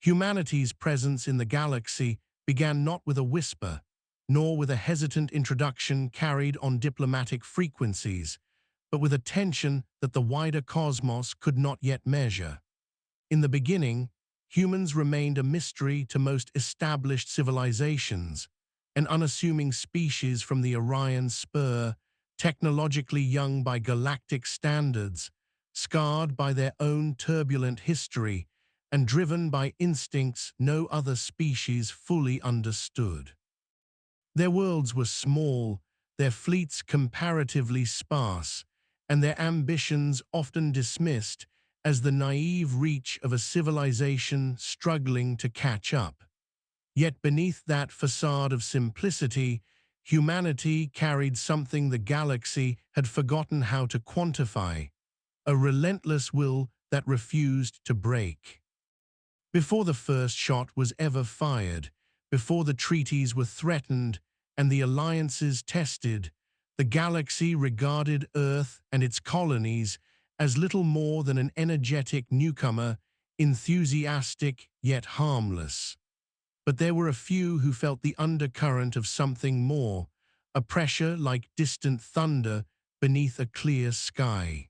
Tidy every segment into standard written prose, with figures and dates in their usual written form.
Humanity's presence in the galaxy began not with a whisper, nor with a hesitant introduction carried on diplomatic frequencies, but with a tension that the wider cosmos could not yet measure. In the beginning, humans remained a mystery to most established civilizations, an unassuming species from the Orion spur, technologically young by galactic standards, scarred by their own turbulent history, and driven by instincts no other species fully understood. Their worlds were small, their fleets comparatively sparse, and their ambitions often dismissed as the naive reach of a civilization struggling to catch up. Yet beneath that facade of simplicity, humanity carried something the galaxy had forgotten how to quantify, a relentless will that refused to break. Before the first shot was ever fired, before the treaties were threatened and the alliances tested, the galaxy regarded Earth and its colonies as little more than an energetic newcomer, enthusiastic yet harmless. But there were a few who felt the undercurrent of something more, a pressure like distant thunder beneath a clear sky.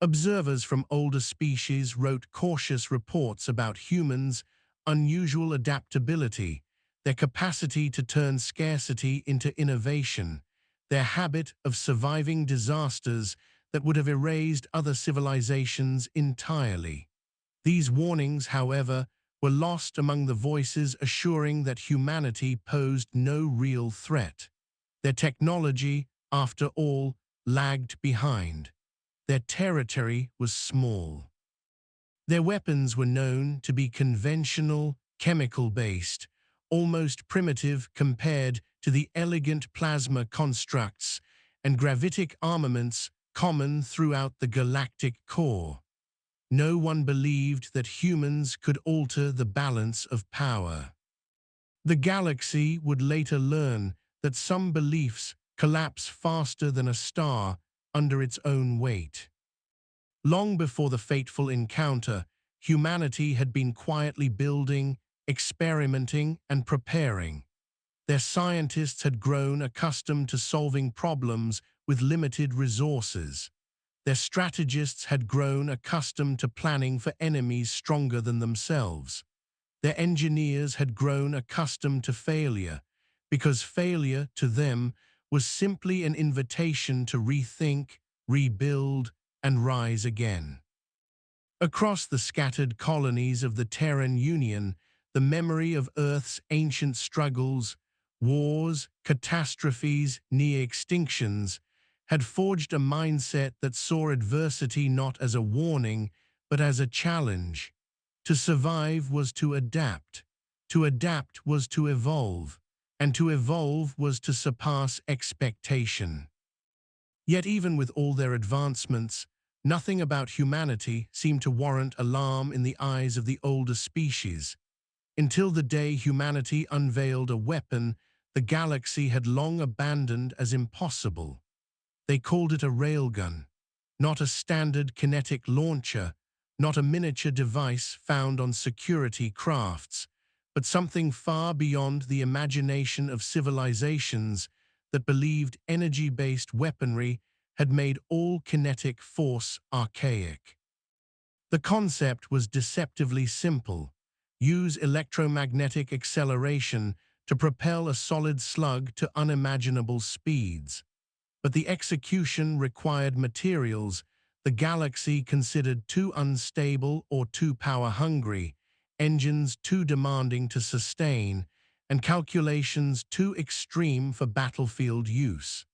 Observers from older species wrote cautious reports about humans' unusual adaptability, their capacity to turn scarcity into innovation, their habit of surviving disasters that would have erased other civilizations entirely. These warnings, however, were lost among the voices assuring that humanity posed no real threat. Their technology, after all, lagged behind. Their territory was small. Their weapons were known to be conventional, chemical-based, almost primitive compared to the elegant plasma constructs and gravitic armaments common throughout the galactic core. No one believed that humans could alter the balance of power. The galaxy would later learn that some beliefs collapse faster than a star under its own weight. Long before the fateful encounter, humanity had been quietly building, experimenting, and preparing. Their scientists had grown accustomed to solving problems with limited resources. Their strategists had grown accustomed to planning for enemies stronger than themselves. Their engineers had grown accustomed to failure, because failure, to them, was simply an invitation to rethink, rebuild, and rise again. Across the scattered colonies of the Terran Union, the memory of Earth's ancient struggles, wars, catastrophes, near-extinctions, had forged a mindset that saw adversity not as a warning, but as a challenge. To survive was to adapt was to evolve, and to evolve was to surpass expectation. Yet even with all their advancements, nothing about humanity seemed to warrant alarm in the eyes of the older species. Until the day humanity unveiled a weapon the galaxy had long abandoned as impossible. They called it a railgun, not a standard kinetic launcher, not a miniature device found on security crafts, but something far beyond the imagination of civilizations that believed energy-based weaponry had made all kinetic force archaic. The concept was deceptively simple: use electromagnetic acceleration to propel a solid slug to unimaginable speeds. But the execution required materials the galaxy considered too unstable or too power-hungry, engines too demanding to sustain, and calculations too extreme for battlefield use.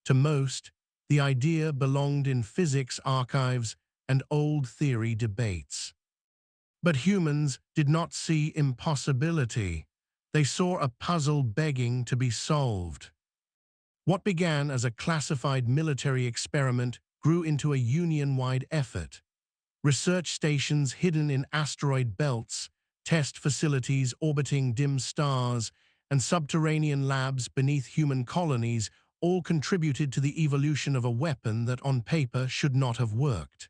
To most, the idea belonged in physics archives and old theory debates. But humans did not see impossibility. They saw a puzzle begging to be solved. What began as a classified military experiment grew into a Union-wide effort. Research stations hidden in asteroid belts, test facilities orbiting dim stars, and subterranean labs beneath human colonies all contributed to the evolution of a weapon that on paper should not have worked.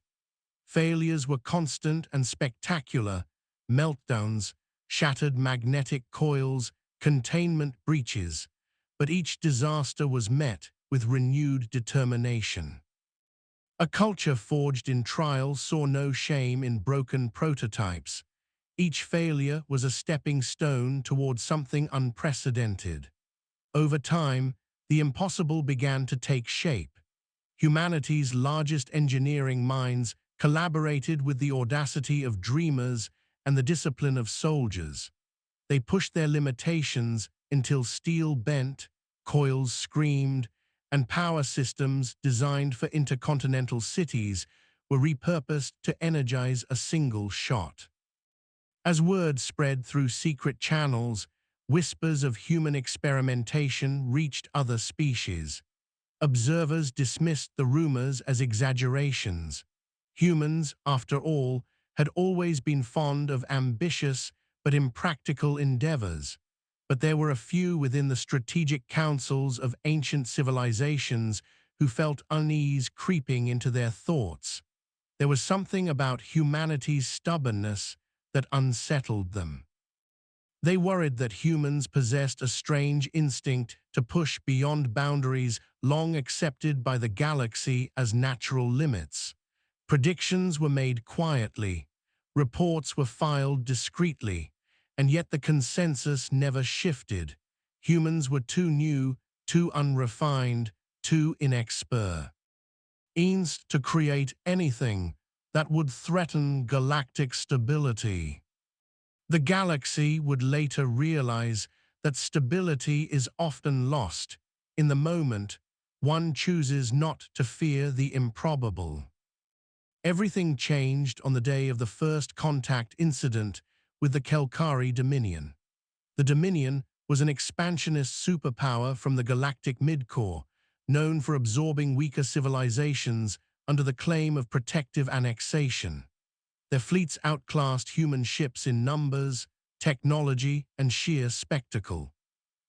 Failures were constant and spectacular, meltdowns, shattered magnetic coils, containment breaches, but each disaster was met with renewed determination. A culture forged in trial saw no shame in broken prototypes. Each failure was a stepping stone toward something unprecedented. Over time, the impossible began to take shape. Humanity's largest engineering minds collaborated with the audacity of dreamers and the discipline of soldiers. They pushed their limitations until steel bent, coils screamed, and power systems designed for intercontinental cities were repurposed to energize a single shot. As word spread through secret channels, whispers of human experimentation reached other species. Observers dismissed the rumors as exaggerations. Humans, after all, had always been fond of ambitious but impractical endeavors. But there were a few within the strategic councils of ancient civilizations who felt unease creeping into their thoughts. There was something about humanity's stubbornness that unsettled them. They worried that humans possessed a strange instinct to push beyond boundaries long accepted by the galaxy as natural limits. Predictions were made quietly, reports were filed discreetly, and yet the consensus never shifted. Humans were too new, too unrefined, too inexpert to create anything that would threaten galactic stability. The galaxy would later realize that stability is often lost. In the moment, one chooses not to fear the improbable. Everything changed on the day of the first contact incident with the Kelkari Dominion. The Dominion was an expansionist superpower from the galactic midcore, known for absorbing weaker civilizations under the claim of protective annexation. Their fleets outclassed human ships in numbers, technology, and sheer spectacle.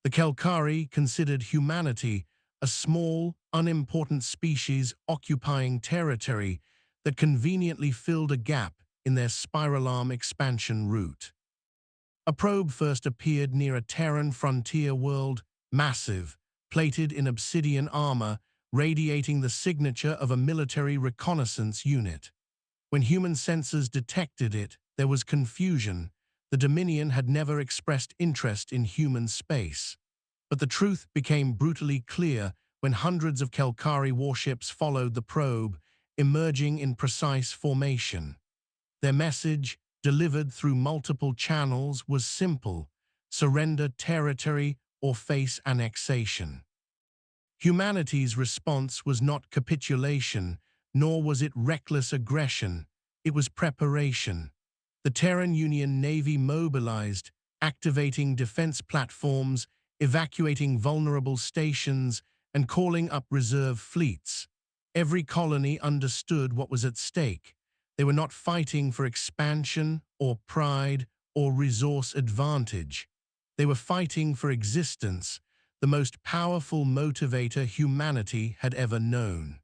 The Kelkari considered humanity a small, unimportant species occupying territory that conveniently filled a gap in their spiral-arm expansion route. A probe first appeared near a Terran frontier world, massive, plated in obsidian armor, radiating the signature of a military reconnaissance unit. When human sensors detected it, there was confusion. The Dominion had never expressed interest in human space. But the truth became brutally clear when hundreds of Kelkari warships followed the probe, emerging in precise formation. Their message, delivered through multiple channels, was simple: surrender territory or face annexation. Humanity's response was not capitulation, nor was it reckless aggression. It was preparation. The Terran Union Navy mobilized, activating defense platforms, evacuating vulnerable stations, and calling up reserve fleets. Every colony understood what was at stake. They were not fighting for expansion or pride or resource advantage. They were fighting for existence, the most powerful motivator humanity had ever known.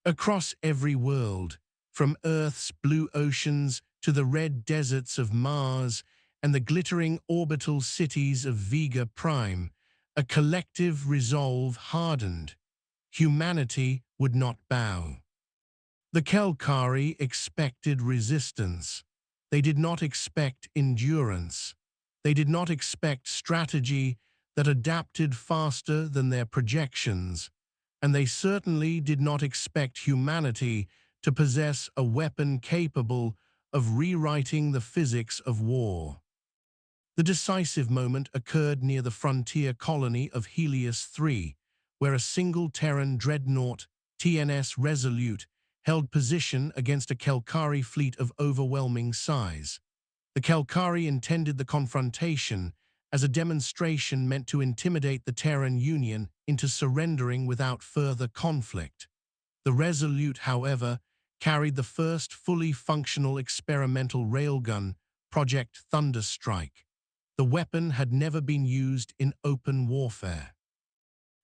Across every world, from Earth's blue oceans to the red deserts of Mars and the glittering orbital cities of Vega Prime, a collective resolve hardened. Humanity would not bow. The Kelkari expected resistance. They did not expect endurance. They did not expect strategy that adapted faster than their projections. And they certainly did not expect humanity to possess a weapon capable of rewriting the physics of war. The decisive moment occurred near the frontier colony of Helios III, where a single Terran dreadnought, TNS Resolute, held position against a Kelkari fleet of overwhelming size. The Kelkari intended the confrontation as a demonstration meant to intimidate the Terran Union into surrendering without further conflict. The Resolute, however, carried the first fully functional experimental railgun, Project Thunderstrike. The weapon had never been used in open warfare.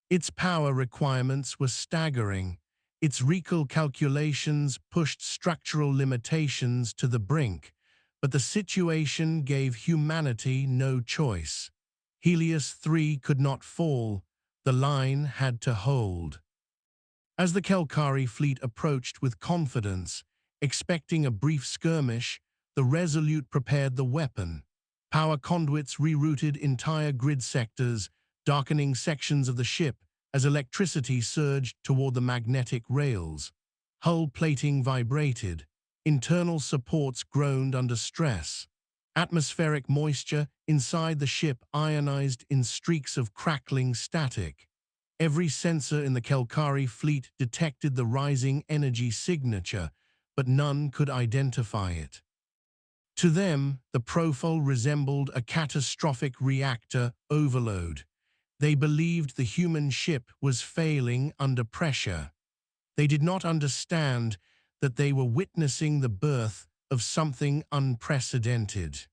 Its power requirements were staggering. Its recoil calculations pushed structural limitations to the brink, But the situation gave humanity no choice. Helios 3 could not fall, the line had to hold. As the Kelkari fleet approached with confidence, expecting a brief skirmish, the Resolute prepared the weapon. Power conduits rerouted entire grid sectors, darkening sections of the ship as electricity surged toward the magnetic rails. Hull plating vibrated. Internal supports groaned under stress. Atmospheric moisture inside the ship ionized in streaks of crackling static. Every sensor in the Kelkari fleet detected the rising energy signature, but none could identify it. To them, the profile resembled a catastrophic reactor overload. They believed the human ship was failing under pressure. They did not understand that they were witnessing the birth of something unprecedented.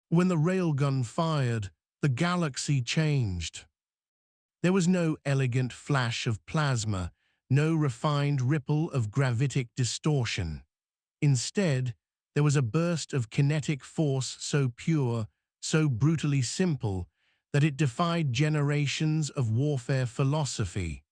When the railgun fired, the galaxy changed. There was no elegant flash of plasma, no refined ripple of gravitic distortion. Instead, there was a burst of kinetic force so pure, so brutally simple, that it defied generations of warfare philosophy.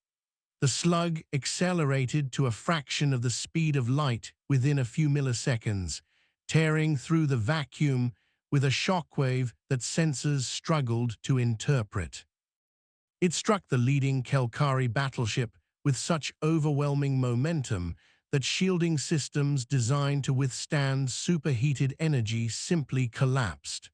The slug accelerated to a fraction of the speed of light within a few milliseconds, tearing through the vacuum with a shockwave that sensors struggled to interpret. It struck the leading Kelkari battleship with such overwhelming momentum that shielding systems designed to withstand superheated energy simply collapsed.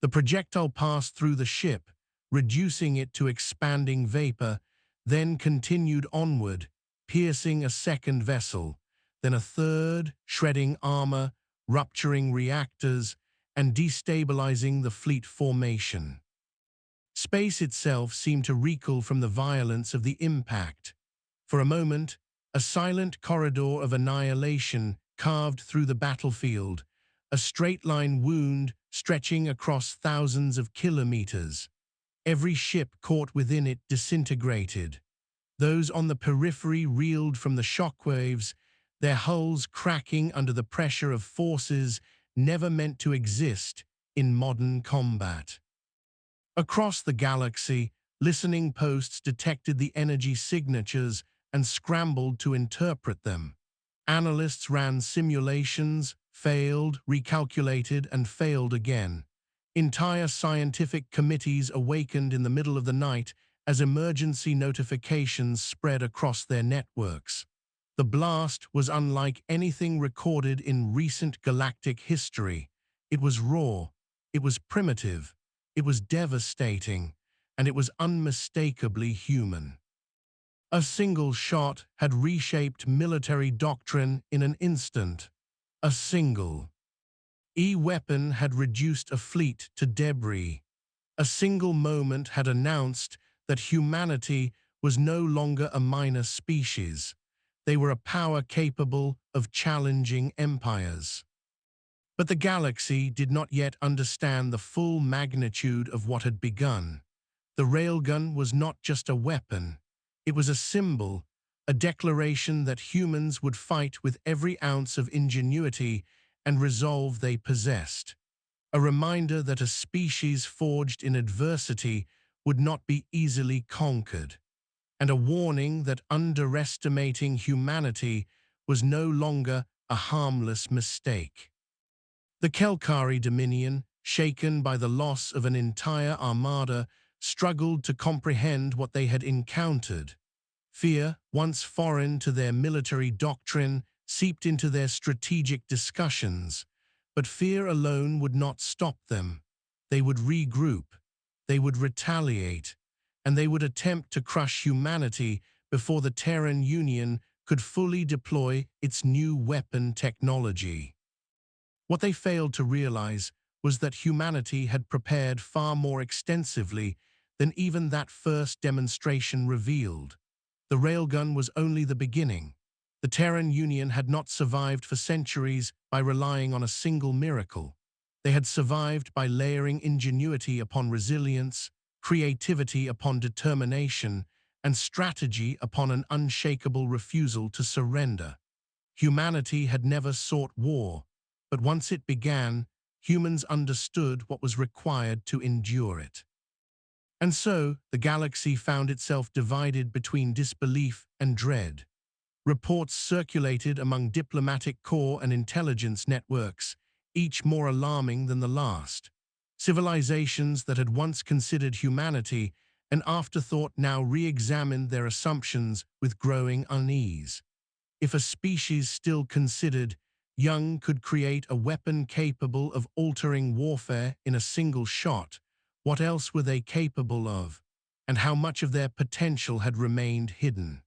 The projectile passed through the ship, reducing it to expanding vapor, then continued onward, piercing a second vessel, then a third, shredding armor, rupturing reactors, and destabilizing the fleet formation. Space itself seemed to recoil from the violence of the impact. For a moment, a silent corridor of annihilation carved through the battlefield, a straight-line wound stretching across thousands of kilometers. Every ship caught within it disintegrated. Those on the periphery reeled from the shockwaves, their hulls cracking under the pressure of forces never meant to exist in modern combat. Across the galaxy, listening posts detected the energy signatures and scrambled to interpret them. Analysts ran simulations, failed, recalculated, and failed again. Entire scientific committees awakened in the middle of the night as emergency notifications spread across their networks. The blast was unlike anything recorded in recent galactic history. It was raw, it was primitive, it was devastating, and it was unmistakably human. A single shot had reshaped military doctrine in an instant. A single weapon had reduced a fleet to debris. A single moment had announced that humanity was no longer a minor species. They were a power capable of challenging empires. But the galaxy did not yet understand the full magnitude of what had begun. The railgun was not just a weapon. It was a symbol, a declaration that humans would fight with every ounce of ingenuity and resolve they possessed. A reminder that a species forged in adversity would not be easily conquered. And a warning that underestimating humanity was no longer a harmless mistake. The Kelkari Dominion, shaken by the loss of an entire armada, struggled to comprehend what they had encountered. Fear, once foreign to their military doctrine, seeped into their strategic discussions. But fear alone would not stop them. They would regroup, they would retaliate, and they would attempt to crush humanity before the Terran Union could fully deploy its new weapon technology. What they failed to realize was that humanity had prepared far more extensively than even that first demonstration revealed. The railgun was only the beginning. The Terran Union had not survived for centuries by relying on a single miracle. They had survived by layering ingenuity upon resilience, creativity upon determination, and strategy upon an unshakable refusal to surrender. Humanity had never sought war, but once it began, humans understood what was required to endure it. And so, the galaxy found itself divided between disbelief and dread. Reports circulated among diplomatic corps and intelligence networks, each more alarming than the last. Civilizations that had once considered humanity an afterthought now re-examined their assumptions with growing unease. If a species still considered young could create a weapon capable of altering warfare in a single shot, what else were they capable of, and how much of their potential had remained hidden?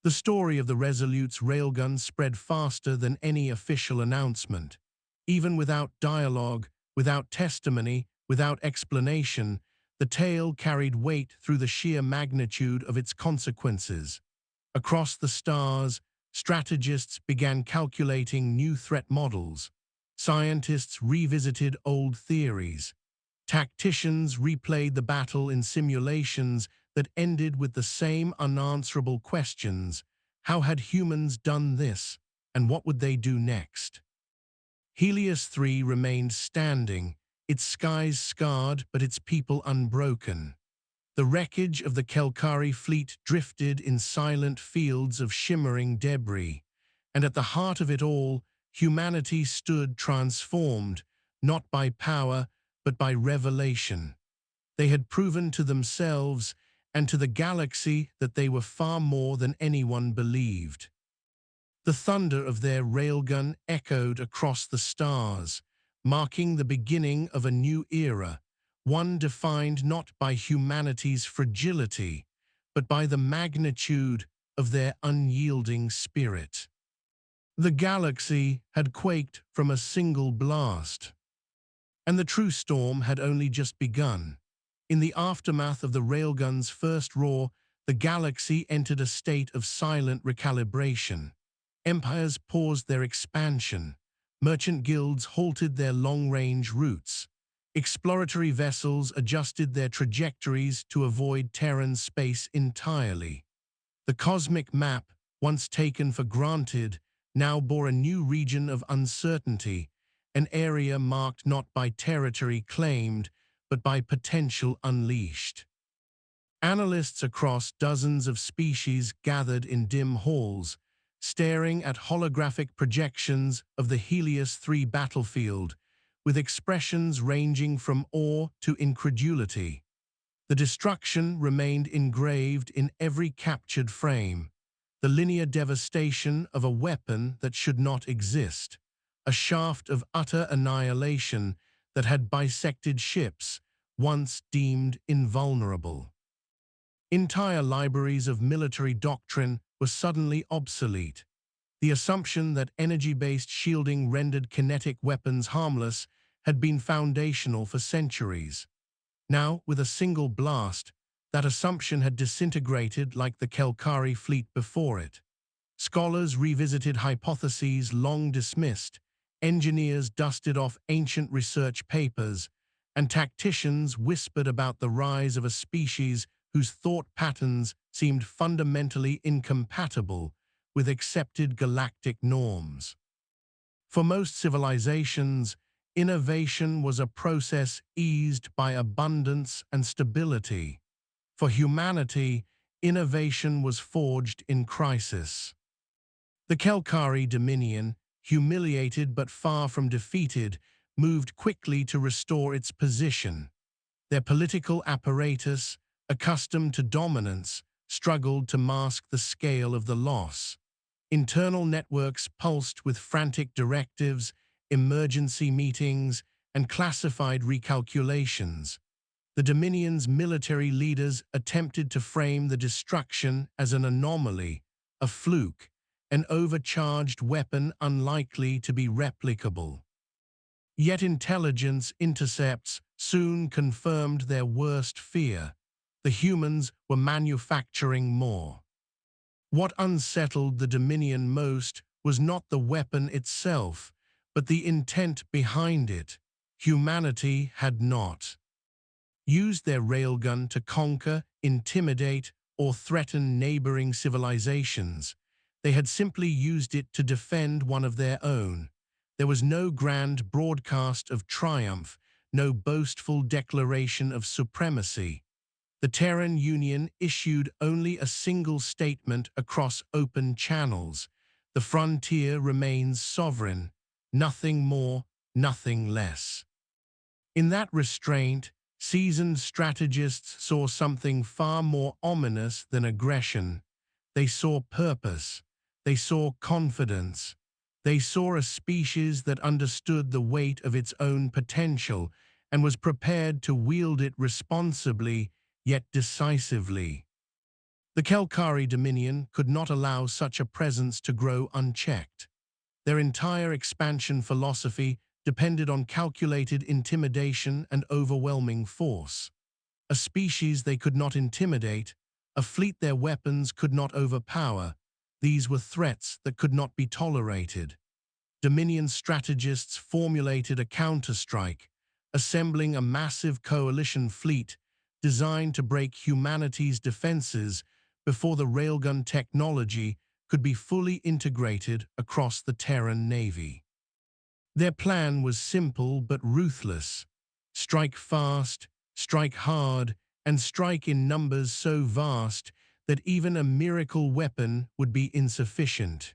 The story of the Resolute's railguns spread faster than any official announcement. Even without dialogue, without testimony, without explanation, the tale carried weight through the sheer magnitude of its consequences. Across the stars, strategists began calculating new threat models. Scientists revisited old theories. Tacticians replayed the battle in simulations that ended with the same unanswerable questions. How had humans done this, and what would they do next? Helios 3 remained standing, its skies scarred but its people unbroken. The wreckage of the Kelkari fleet drifted in silent fields of shimmering debris, and at the heart of it all, humanity stood transformed, not by power, but by revelation. They had proven to themselves and to the galaxy that they were far more than anyone believed. The thunder of their railgun echoed across the stars, marking the beginning of a new era, one defined not by humanity's fragility, but by the magnitude of their unyielding spirit. The galaxy had quaked from a single blast, and the true storm had only just begun. In the aftermath of the railgun's first roar, the galaxy entered a state of silent recalibration. Empires paused their expansion. Merchant guilds halted their long-range routes. Exploratory vessels adjusted their trajectories to avoid Terran space entirely. The cosmic map, once taken for granted, now bore a new region of uncertainty, an area marked not by territory claimed, but by potential unleashed. Analysts across dozens of species gathered in dim halls, staring at holographic projections of the Helios 3 battlefield, with expressions ranging from awe to incredulity. The destruction remained engraved in every captured frame, the linear devastation of a weapon that should not exist, a shaft of utter annihilation that had bisected ships, once deemed invulnerable. Entire libraries of military doctrine were suddenly obsolete. The assumption that energy-based shielding rendered kinetic weapons harmless had been foundational for centuries. Now, with a single blast, that assumption had disintegrated like the Kelkari fleet before it. Scholars revisited hypotheses long dismissed, engineers dusted off ancient research papers, and tacticians whispered about the rise of a species whose thought patterns seemed fundamentally incompatible with accepted galactic norms. For most civilizations, innovation was a process eased by abundance and stability. For humanity, innovation was forged in crisis. The Kelkari Dominion, humiliated but far from defeated, moved quickly to restore its position. Their political apparatus, accustomed to dominance, struggled to mask the scale of the loss. Internal networks pulsed with frantic directives, emergency meetings, and classified recalculations. The Dominion's military leaders attempted to frame the destruction as an anomaly, a fluke, an overcharged weapon unlikely to be replicable. Yet intelligence intercepts soon confirmed their worst fear. The humans were manufacturing more. What unsettled the Dominion most was not the weapon itself, but the intent behind it. Humanity had not used their railgun to conquer, intimidate, or threaten neighboring civilizations. They had simply used it to defend one of their own. There was no grand broadcast of triumph, no boastful declaration of supremacy. The Terran Union issued only a single statement across open channels. The frontier remains sovereign, nothing more, nothing less. In that restraint, seasoned strategists saw something far more ominous than aggression. They saw purpose. They saw confidence. They saw a species that understood the weight of its own potential and was prepared to wield it responsibly yet decisively. The Kelkari Dominion could not allow such a presence to grow unchecked. Their entire expansion philosophy depended on calculated intimidation and overwhelming force. A species they could not intimidate, a fleet their weapons could not overpower. These were threats that could not be tolerated. Dominion strategists formulated a counterstrike, assembling a massive coalition fleet designed to break humanity's defenses before the railgun technology could be fully integrated across the Terran Navy. Their plan was simple but ruthless. Strike fast, strike hard, and strike in numbers so vast that even a miracle weapon would be insufficient.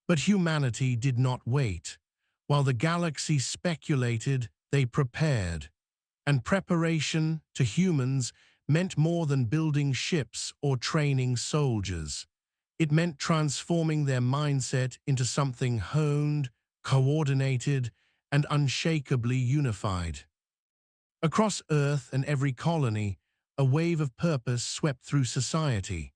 But humanity did not wait. While the galaxy speculated, they prepared. And preparation, to humans, meant more than building ships or training soldiers. It meant transforming their mindset into something honed, coordinated, and unshakably unified. Across Earth and every colony, a wave of purpose swept through society.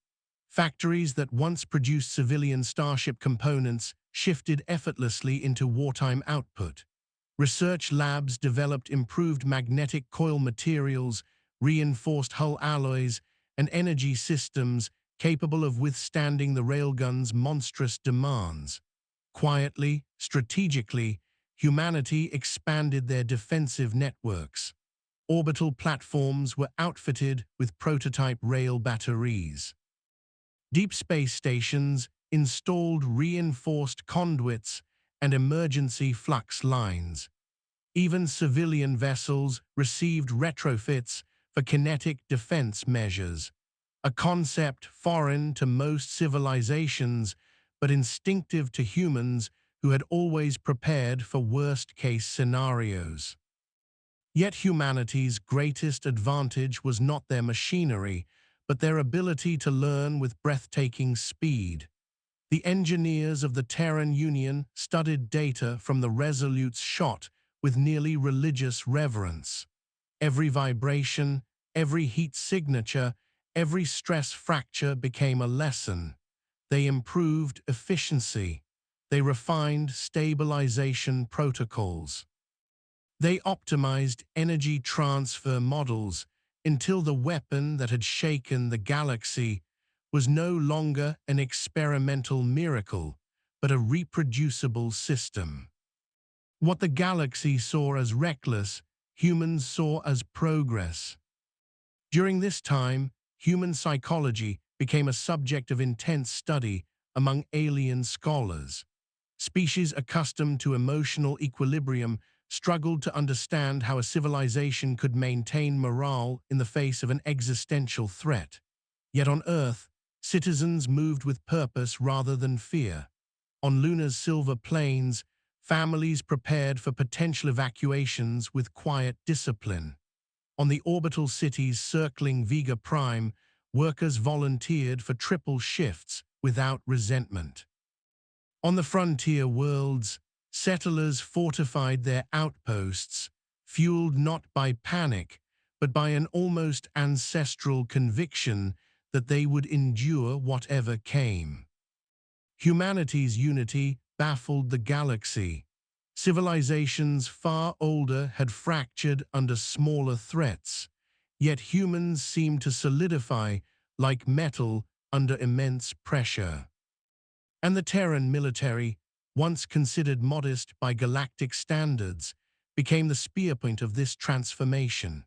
Factories that once produced civilian starship components shifted effortlessly into wartime output. Research labs developed improved magnetic coil materials, reinforced hull alloys, and energy systems capable of withstanding the railgun's monstrous demands. Quietly, strategically, humanity expanded their defensive networks. Orbital platforms were outfitted with prototype rail batteries. Deep space stations installed reinforced conduits and emergency flux lines. Even civilian vessels received retrofits for kinetic defense measures, a concept foreign to most civilizations but instinctive to humans who had always prepared for worst-case scenarios. Yet humanity's greatest advantage was not their machinery, but their ability to learn with breathtaking speed. The engineers of the Terran Union studied data from the Resolute's shot with nearly religious reverence. Every vibration, every heat signature, every stress fracture became a lesson. They improved efficiency. They refined stabilization protocols. They optimized energy transfer models until the weapon that had shaken the galaxy was no longer an experimental miracle, but a reproducible system. What the galaxy saw as reckless, humans saw as progress. During this time, human psychology became a subject of intense study among alien scholars. Species accustomed to emotional equilibrium struggled to understand how a civilization could maintain morale in the face of an existential threat. Yet on Earth, citizens moved with purpose rather than fear. On Luna's silver plains, families prepared for potential evacuations with quiet discipline. On the orbital cities circling Vega Prime, workers volunteered for triple shifts without resentment. On the frontier worlds, settlers fortified their outposts, fueled not by panic, but by an almost ancestral conviction that they would endure whatever came. Humanity's unity baffled the galaxy. Civilizations far older had fractured under smaller threats, yet humans seemed to solidify like metal under immense pressure. And the Terran military, once considered modest by galactic standards, became the spearpoint of this transformation.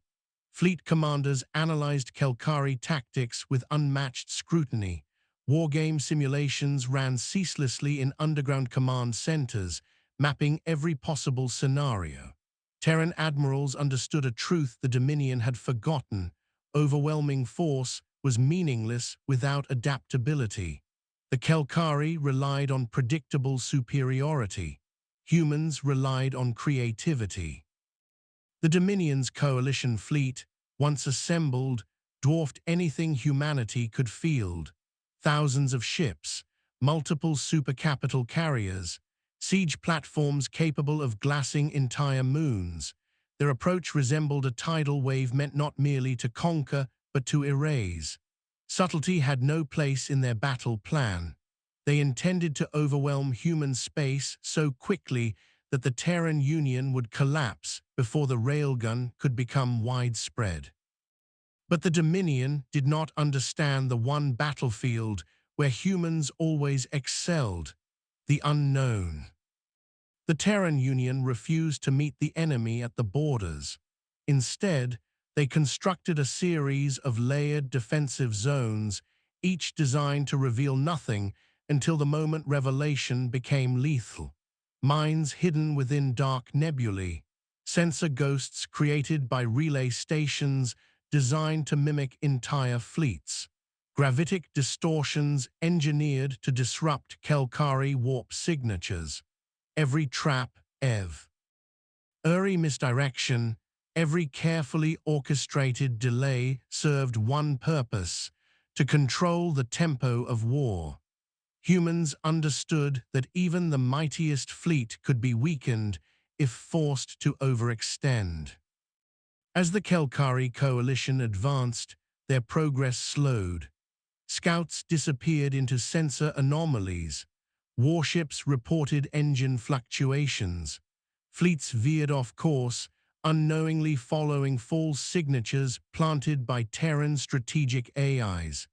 Fleet commanders analyzed Kelkari tactics with unmatched scrutiny. Wargame simulations ran ceaselessly in underground command centers, mapping every possible scenario. Terran admirals understood a truth the Dominion had forgotten: overwhelming force was meaningless without adaptability. The Kelkari relied on predictable superiority. Humans relied on creativity. The Dominion's coalition fleet, once assembled, dwarfed anything humanity could field. Thousands of ships, multiple supercapital carriers, siege platforms capable of glassing entire moons. Their approach resembled a tidal wave meant not merely to conquer, but to erase. Subtlety had no place in their battle plan. They intended to overwhelm human space so quickly that the Terran Union would collapse before the railgun could become widespread. But the Dominion did not understand the one battlefield where humans always excelled: the unknown. The Terran Union refused to meet the enemy at the borders. Instead, they constructed a series of layered defensive zones, each designed to reveal nothing until the moment revelation became lethal. Mines hidden within dark nebulae, sensor ghosts created by relay stations designed to mimic entire fleets, gravitic distortions engineered to disrupt Kelkari warp signatures. Every trap, every misdirection, every carefully orchestrated delay served one purpose: to control the tempo of war. Humans understood that even the mightiest fleet could be weakened if forced to overextend. As the Kelkari coalition advanced, their progress slowed. Scouts disappeared into sensor anomalies. Warships reported engine fluctuations. Fleets veered off course, unknowingly following false signatures planted by Terran strategic AIs.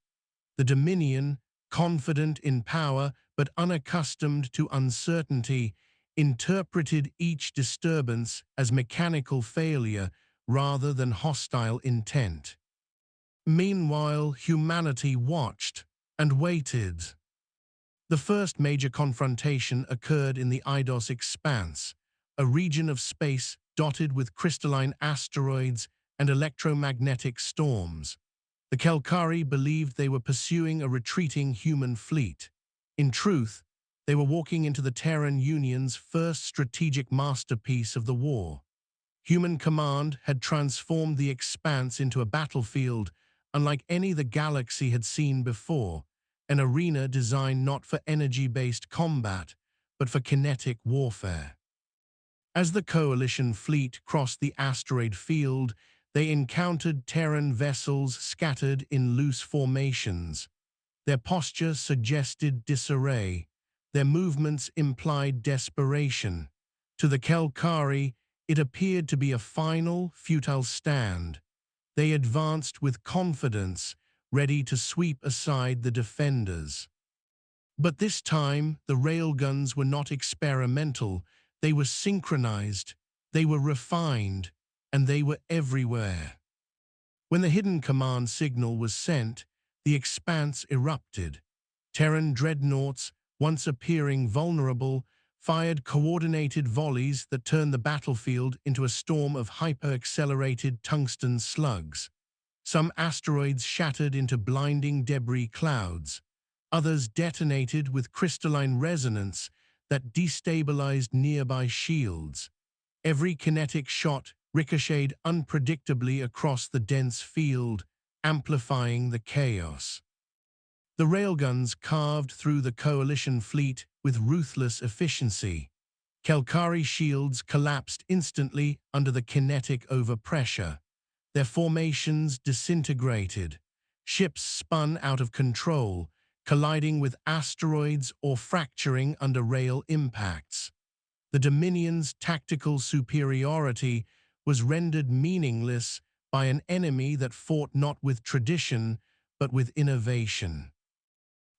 The Dominion, confident in power but unaccustomed to uncertainty, interpreted each disturbance as mechanical failure rather than hostile intent. Meanwhile, humanity watched and waited. The first major confrontation occurred in the Eidos Expanse, a region of space dotted with crystalline asteroids and electromagnetic storms. The Kelkari believed they were pursuing a retreating human fleet. In truth, they were walking into the Terran Union's first strategic masterpiece of the war. Human command had transformed the Expanse into a battlefield unlike any the galaxy had seen before, an arena designed not for energy-based combat, but for kinetic warfare. As the Coalition fleet crossed the asteroid field, they encountered Terran vessels scattered in loose formations. Their posture suggested disarray. Their movements implied desperation. To the Kelkari, it appeared to be a final, futile stand. They advanced with confidence, ready to sweep aside the defenders. But this time, the railguns were not experimental. They were synchronized, they were refined, and they were everywhere. When the hidden command signal was sent, the Expanse erupted. Terran dreadnoughts, once appearing vulnerable, fired coordinated volleys that turned the battlefield into a storm of hyper-accelerated tungsten slugs. Some asteroids shattered into blinding debris clouds. Others detonated with crystalline resonance that destabilized nearby shields. Every kinetic shot ricocheted unpredictably across the dense field, amplifying the chaos. The railguns carved through the Coalition fleet with ruthless efficiency. Kelkari shields collapsed instantly under the kinetic overpressure. Their formations disintegrated. Ships spun out of control, colliding with asteroids or fracturing under rail impacts. The Dominion's tactical superiority was rendered meaningless by an enemy that fought not with tradition, but with innovation.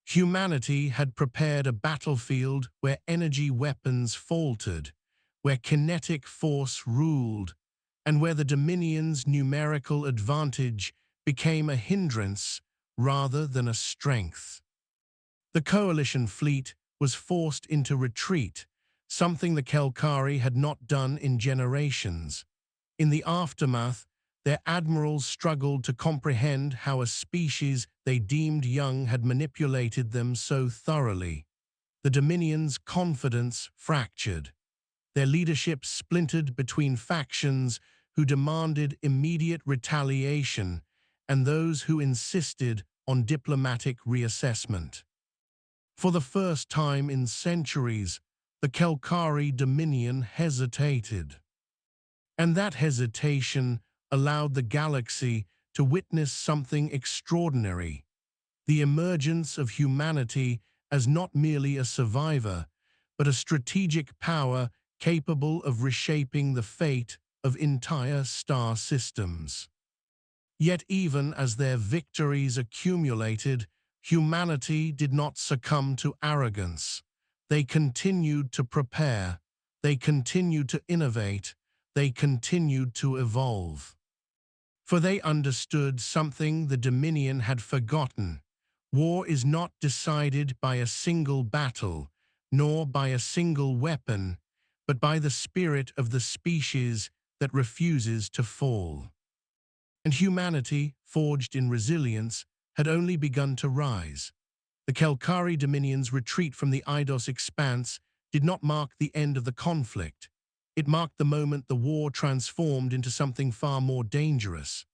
Humanity had prepared a battlefield where energy weapons faltered, where kinetic force ruled, and where the Dominion's numerical advantage became a hindrance rather than a strength. The Coalition fleet was forced into retreat, something the Kelkari had not done in generations. In the aftermath, their admirals struggled to comprehend how a species they deemed young had manipulated them so thoroughly. The Dominion's confidence fractured. Their leadership splintered between factions who demanded immediate retaliation and those who insisted on diplomatic reassessment. For the first time in centuries, the Kelkari Dominion hesitated. And that hesitation allowed the galaxy to witness something extraordinary: the emergence of humanity as not merely a survivor, but a strategic power capable of reshaping the fate of entire star systems. Yet even as their victories accumulated, humanity did not succumb to arrogance. They continued to prepare, they continued to innovate, they continued to evolve. For they understood something the Dominion had forgotten. War is not decided by a single battle, nor by a single weapon, but by the spirit of the species that refuses to fall. And humanity, forged in resilience, had only begun to rise. The Kelkari Dominion's retreat from the Eidos expanse did not mark the end of the conflict. It marked the moment the war transformed into something far more dangerous.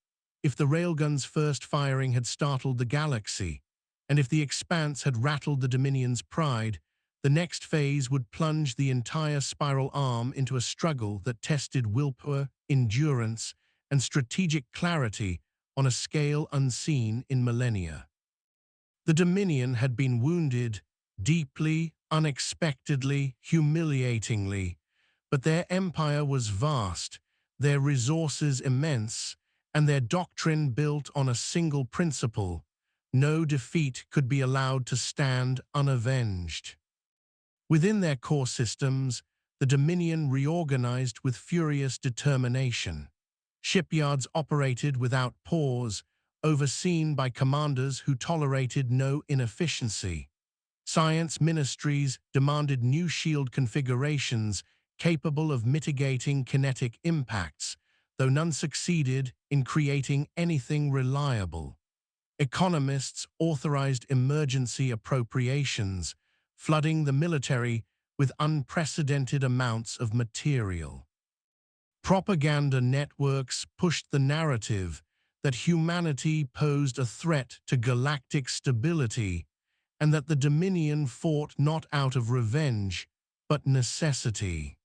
If the Railguns' first firing had startled the galaxy, and if the expanse had rattled the Dominion's pride, the next phase would plunge the entire spiral arm into a struggle that tested willpower, endurance, and strategic clarity on a scale unseen in millennia. The Dominion had been wounded deeply, unexpectedly, humiliatingly, but their empire was vast, their resources immense, and their doctrine built on a single principle: no defeat could be allowed to stand unavenged. Within their core systems, the Dominion reorganized with furious determination. Shipyards operated without pause, overseen by commanders who tolerated no inefficiency. Science ministries demanded new shield configurations capable of mitigating kinetic impacts, though none succeeded in creating anything reliable. Economists authorized emergency appropriations, flooding the military with unprecedented amounts of material. Propaganda networks pushed the narrative that humanity posed a threat to galactic stability and that the Dominion fought not out of revenge, but necessity.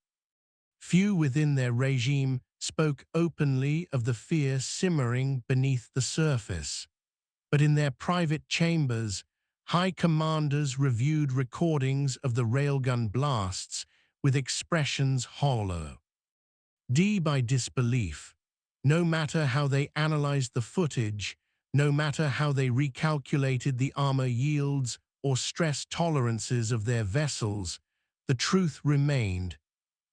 Few within their regime spoke openly of the fear simmering beneath the surface, but in their private chambers, high commanders reviewed recordings of the railgun blasts with expressions hollow by disbelief. No matter how they analyzed the footage, no matter how they recalculated the armor yields or stress tolerances of their vessels, the truth remained: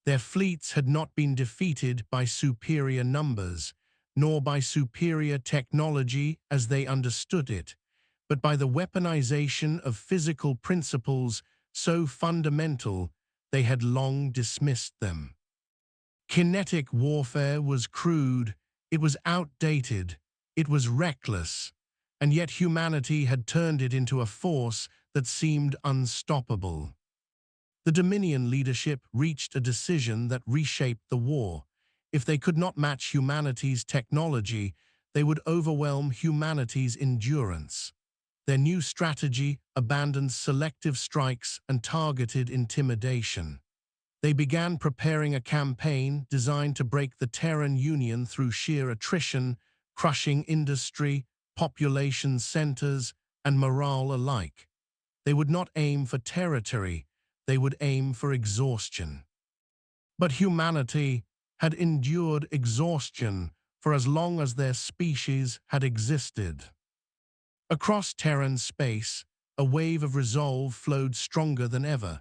their fleets had not been defeated by superior numbers, nor by superior technology as they understood it, but by the weaponization of physical principles so fundamental they had long dismissed them. Kinetic warfare was crude, it was outdated, it was reckless, and yet humanity had turned it into a force that seemed unstoppable. The Dominion leadership reached a decision that reshaped the war. If they could not match humanity's technology, they would overwhelm humanity's endurance. Their new strategy abandoned selective strikes and targeted intimidation. They began preparing a campaign designed to break the Terran Union through sheer attrition, crushing industry, population centers, and morale alike. They would not aim for territory, they would aim for exhaustion. But humanity had endured exhaustion for as long as their species had existed. Across Terran space, a wave of resolve flowed stronger than ever.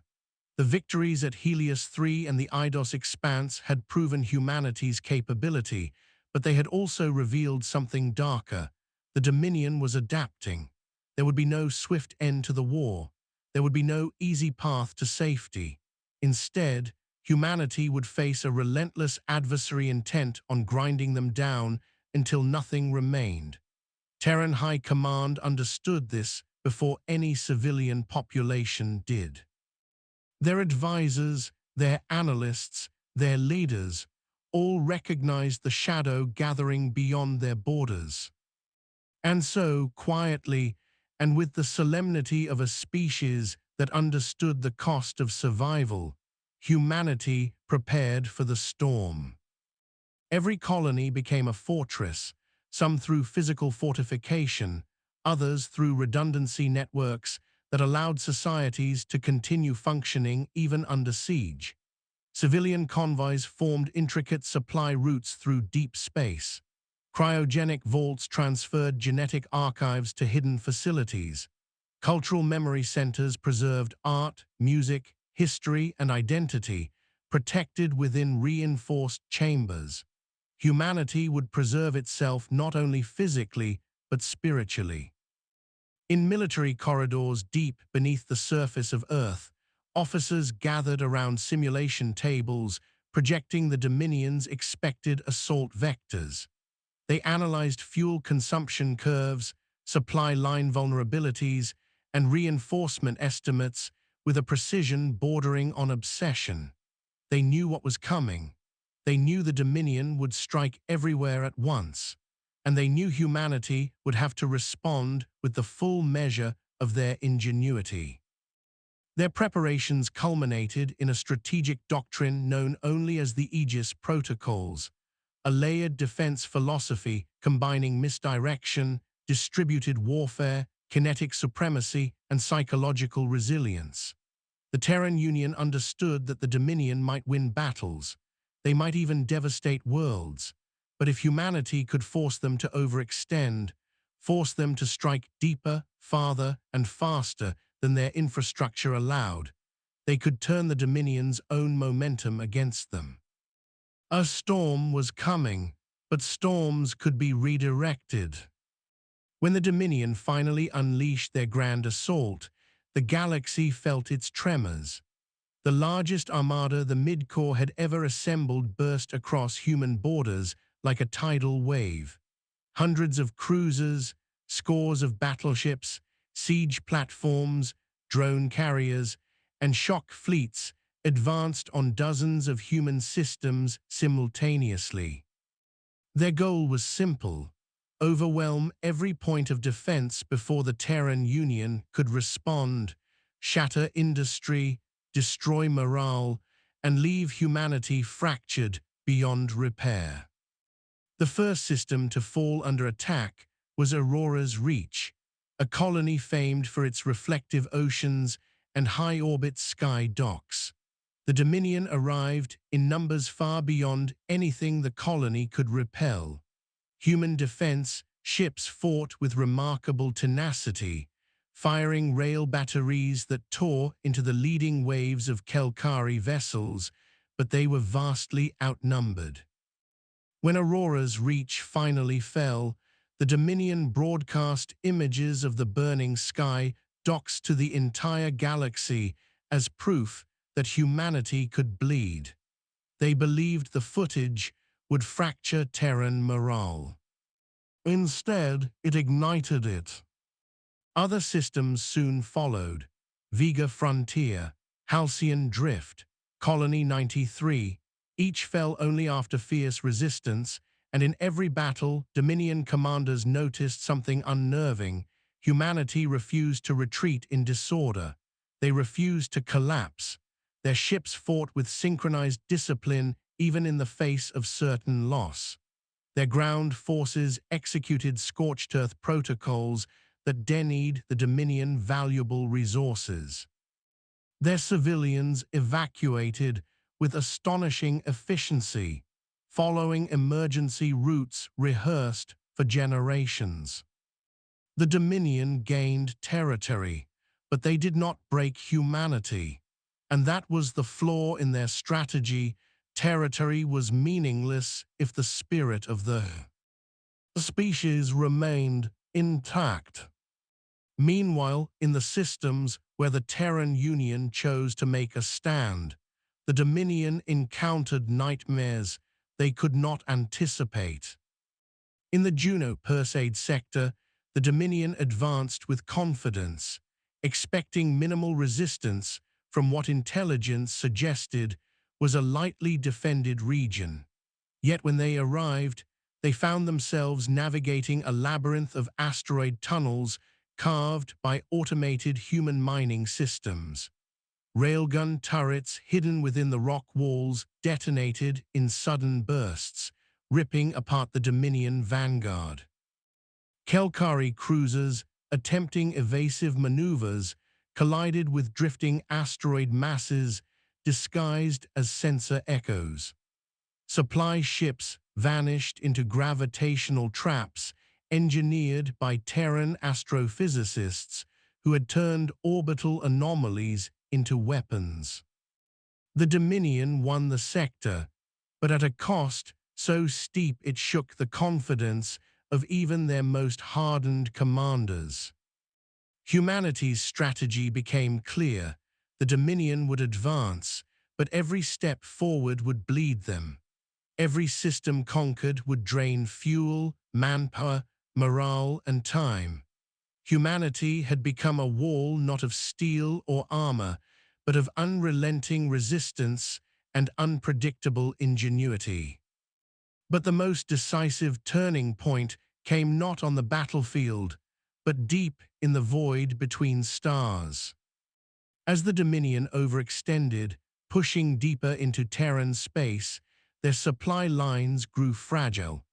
The victories at Helios 3 and the Eidos expanse had proven humanity's capability, but they had also revealed something darker. The Dominion was adapting. There would be no swift end to the war. There would be no easy path to safety. Instead, humanity would face a relentless adversary intent on grinding them down until nothing remained. Terran High Command understood this before any civilian population did. Their advisors, their analysts, their leaders, all recognized the shadow gathering beyond their borders. And so, quietly, and with the solemnity of a species that understood the cost of survival, humanity prepared for the storm. Every colony became a fortress, some through physical fortification, others through redundancy networks that allowed societies to continue functioning even under siege. Civilian convoys formed intricate supply routes through deep space. Cryogenic vaults transferred genetic archives to hidden facilities. Cultural memory centers preserved art, music, history, and identity, protected within reinforced chambers. Humanity would preserve itself not only physically, but spiritually. In military corridors deep beneath the surface of Earth, officers gathered around simulation tables, projecting the Dominion's expected assault vectors. They analyzed fuel consumption curves, supply line vulnerabilities, and reinforcement estimates with a precision bordering on obsession. They knew what was coming. They knew the Dominion would strike everywhere at once, and they knew humanity would have to respond with the full measure of their ingenuity. Their preparations culminated in a strategic doctrine known only as the Aegis Protocols, a layered defense philosophy combining misdirection, distributed warfare, kinetic supremacy, and psychological resilience. The Terran Union understood that the Dominion might win battles. They might even devastate worlds. But if humanity could force them to overextend, force them to strike deeper, farther, and faster than their infrastructure allowed, they could turn the Dominion's own momentum against them. A storm was coming, but storms could be redirected. When the Dominion finally unleashed their grand assault, the galaxy felt its tremors. The largest armada the Midcore had ever assembled burst across human borders like a tidal wave. Hundreds of cruisers, scores of battleships, siege platforms, drone carriers, and shock fleets advanced on dozens of human systems simultaneously. Their goal was simple: overwhelm every point of defense before the Terran Union could respond, shatter industry, destroy morale, and leave humanity fractured beyond repair. The first system to fall under attack was Aurora's Reach, a colony famed for its reflective oceans and high-orbit sky docks. The Dominion arrived in numbers far beyond anything the colony could repel. Human defense ships fought with remarkable tenacity, firing rail batteries that tore into the leading waves of Kelkari vessels, but they were vastly outnumbered. When Aurora's Reach finally fell, the Dominion broadcast images of the burning sky docks to the entire galaxy as proof that humanity could bleed. They believed the footage would fracture Terran morale. Instead, it ignited it. Other systems soon followed: Vega Frontier, Halcyon Drift, Colony 93. Each fell only after fierce resistance, and in every battle, Dominion commanders noticed something unnerving. Humanity refused to retreat in disorder. They refused to collapse. Their ships fought with synchronized discipline even in the face of certain loss. Their ground forces executed scorched earth protocols that denied the Dominion valuable resources. Their civilians evacuated with astonishing efficiency, following emergency routes rehearsed for generations. The Dominion gained territory, but they did not break humanity. And that was the flaw in their strategy. Territory was meaningless if the spirit of the species remained intact. Meanwhile, in the systems where the Terran Union chose to make a stand, the Dominion encountered nightmares they could not anticipate. In the Juno Perseid sector, the Dominion advanced with confidence, expecting minimal resistance from what intelligence suggested was a lightly defended region. Yet when they arrived, they found themselves navigating a labyrinth of asteroid tunnels carved by automated human mining systems. Railgun turrets hidden within the rock walls detonated in sudden bursts, ripping apart the Dominion vanguard. Kelkari cruisers, attempting evasive maneuvers, collided with drifting asteroid masses disguised as sensor echoes. Supply ships vanished into gravitational traps engineered by Terran astrophysicists who had turned orbital anomalies into weapons. The Dominion won the sector, but at a cost so steep it shook the confidence of even their most hardened commanders. Humanity's strategy became clear. The Dominion would advance, but every step forward would bleed them. Every system conquered would drain fuel, manpower, morale, and time. Humanity had become a wall not of steel or armor, but of unrelenting resistance and unpredictable ingenuity. But the most decisive turning point came not on the battlefield, but deep in the void between stars. As the Dominion overextended, pushing deeper into Terran space, their supply lines grew fragile.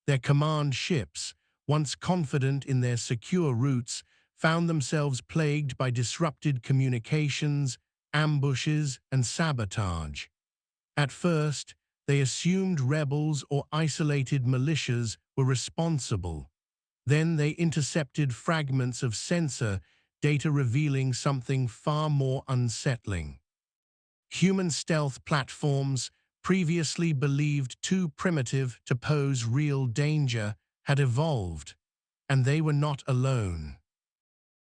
Their command ships, once confident in their secure routes, found themselves plagued by disrupted communications, ambushes, and sabotage. At first, they assumed rebels or isolated militias were responsible. Then they intercepted fragments of sensor data revealing something far more unsettling. Human stealth platforms, previously believed too primitive to pose real danger, had evolved, and they were not alone.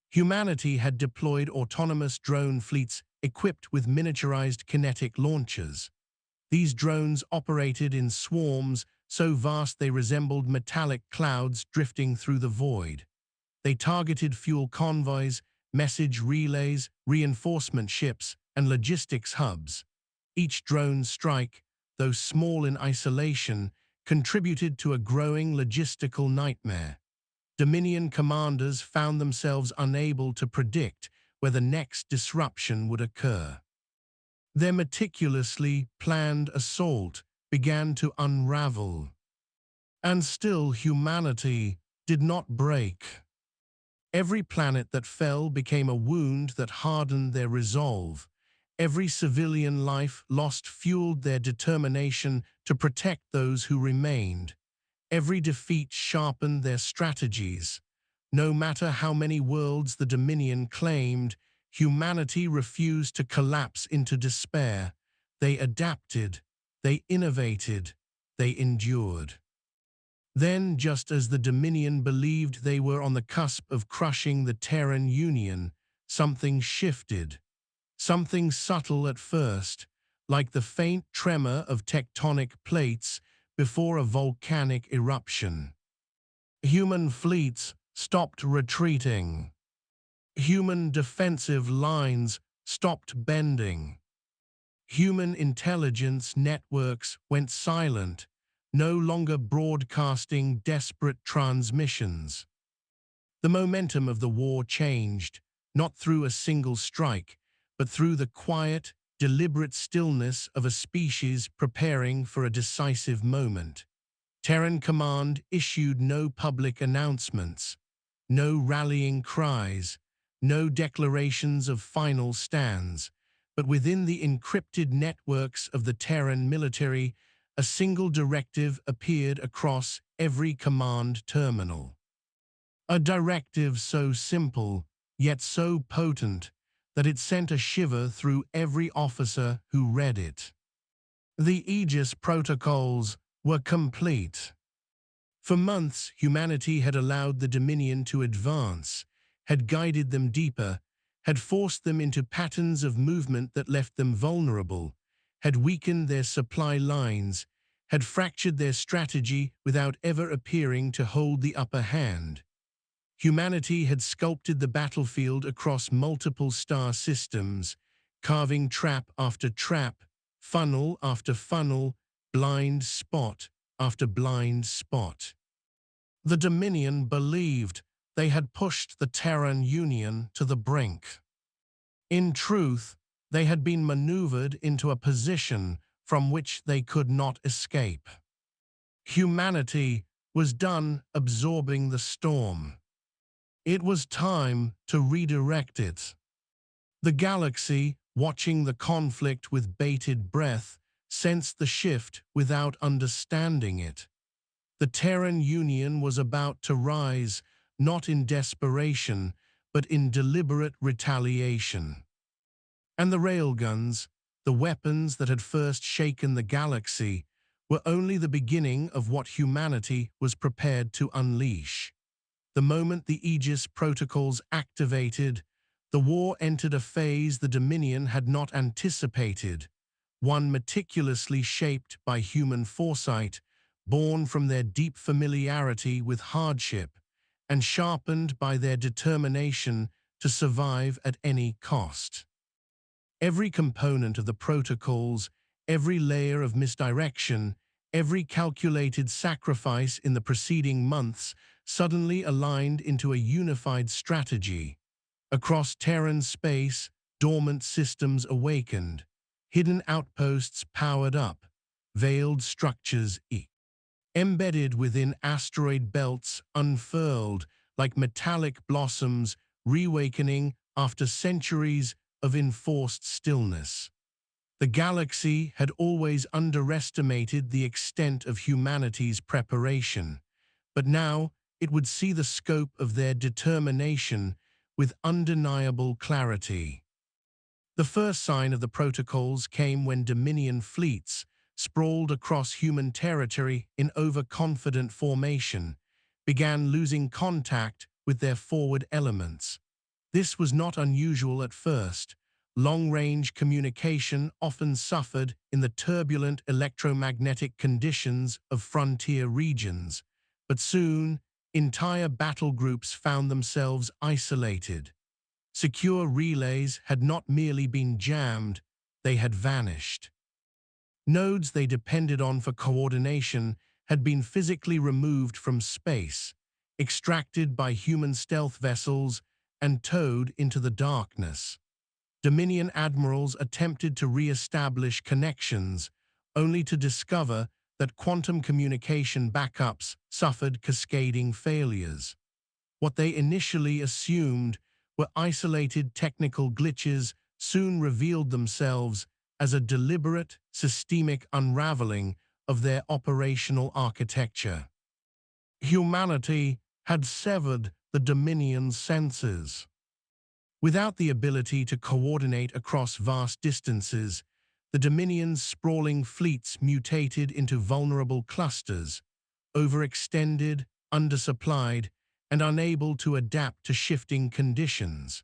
Humanity had deployed autonomous drone fleets equipped with miniaturized kinetic launchers. These drones operated in swarms so vast they resembled metallic clouds drifting through the void. They targeted fuel convoys, message relays, reinforcement ships, and logistics hubs. Each drone strike, though small in isolation, contributed to a growing logistical nightmare. Dominion commanders found themselves unable to predict where the next disruption would occur. Their meticulously planned assault began to unravel. And still humanity did not break. Every planet that fell became a wound that hardened their resolve. Every civilian life lost fueled their determination to protect those who remained. Every defeat sharpened their strategies. No matter how many worlds the Dominion claimed, humanity refused to collapse into despair. They adapted, they innovated, they endured. Then, just as the Dominion believed they were on the cusp of crushing the Terran Union, something shifted. Something subtle at first, like the faint tremor of tectonic plates before a volcanic eruption. Human fleets stopped retreating. Human defensive lines stopped bending. Human intelligence networks went silent, no longer broadcasting desperate transmissions. The momentum of the war changed, not through a single strike, but through the quiet, deliberate stillness of a species preparing for a decisive moment. Terran Command issued no public announcements, no rallying cries, no declarations of final stands, but within the encrypted networks of the Terran military, a single directive appeared across every command terminal. A directive so simple, yet so potent, that it sent a shiver through every officer who read it. The Aegis protocols were complete. For months, humanity had allowed the Dominion to advance, had guided them deeper, had forced them into patterns of movement that left them vulnerable, had weakened their supply lines, had fractured their strategy without ever appearing to hold the upper hand. Humanity had sculpted the battlefield across multiple star systems, carving trap after trap, funnel after funnel, blind spot after blind spot. The Dominion believed they had pushed the Terran Union to the brink. In truth, they had been maneuvered into a position from which they could not escape. Humanity was done absorbing the storm. It was time to redirect it. The galaxy, watching the conflict with bated breath, sensed the shift without understanding it. The Terran Union was about to rise, not in desperation, but in deliberate retaliation. And the Railguns, the weapons that had first shaken the galaxy, were only the beginning of what humanity was prepared to unleash. The moment the Aegis protocols activated, the war entered a phase the Dominion had not anticipated, one meticulously shaped by human foresight, born from their deep familiarity with hardship, and sharpened by their determination to survive at any cost. Every component of the protocols, every layer of misdirection, every calculated sacrifice in the preceding months suddenly aligned into a unified strategy. Across Terran space, dormant systems awakened, hidden outposts powered up, veiled structures embedded within asteroid belts unfurled like metallic blossoms reawakening after centuries of enforced stillness. The galaxy had always underestimated the extent of humanity's preparation, but now it would see the scope of their determination with undeniable clarity. The first sign of the protocols came when Dominion fleets, sprawled across human territory in overconfident formation, began losing contact with their forward elements. This was not unusual at first. Long-range communication often suffered in the turbulent electromagnetic conditions of frontier regions, but soon, entire battle groups found themselves isolated. Secure relays had not merely been jammed, they had vanished. Nodes they depended on for coordination had been physically removed from space, extracted by human stealth vessels, and towed into the darkness. Dominion admirals attempted to re-establish connections, only to discover that quantum communication backups suffered cascading failures. What they initially assumed were isolated technical glitches soon revealed themselves as a deliberate, systemic unraveling of their operational architecture. Humanity had severed the Dominion's senses. Without the ability to coordinate across vast distances, the Dominion's sprawling fleets mutated into vulnerable clusters, overextended, undersupplied, and unable to adapt to shifting conditions.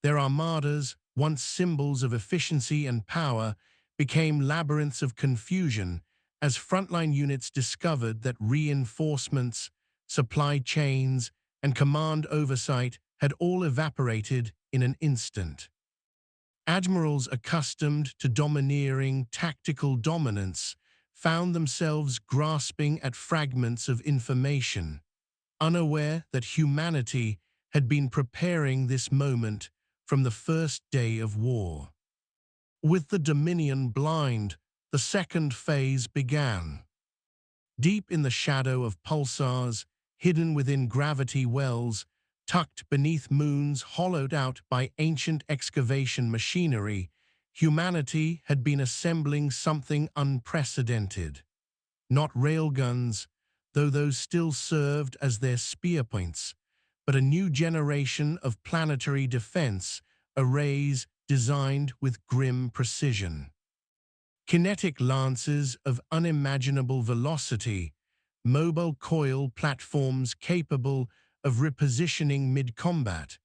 Their armadas, once symbols of efficiency and power, became labyrinths of confusion as frontline units discovered that reinforcements, supply chains, and command oversight had all evaporated in an instant. Admirals accustomed to domineering tactical dominance found themselves grasping at fragments of information, unaware that humanity had been preparing this moment from the first day of war. With the Dominion blind, the second phase began. Deep in the shadow of pulsars, hidden within gravity wells, tucked beneath moons hollowed out by ancient excavation machinery, humanity had been assembling something unprecedented. Not railguns, though those still served as their spear points, but a new generation of planetary defense, arrays designed with grim precision. Kinetic lances of unimaginable velocity, mobile coil platforms capable of repositioning mid-combat,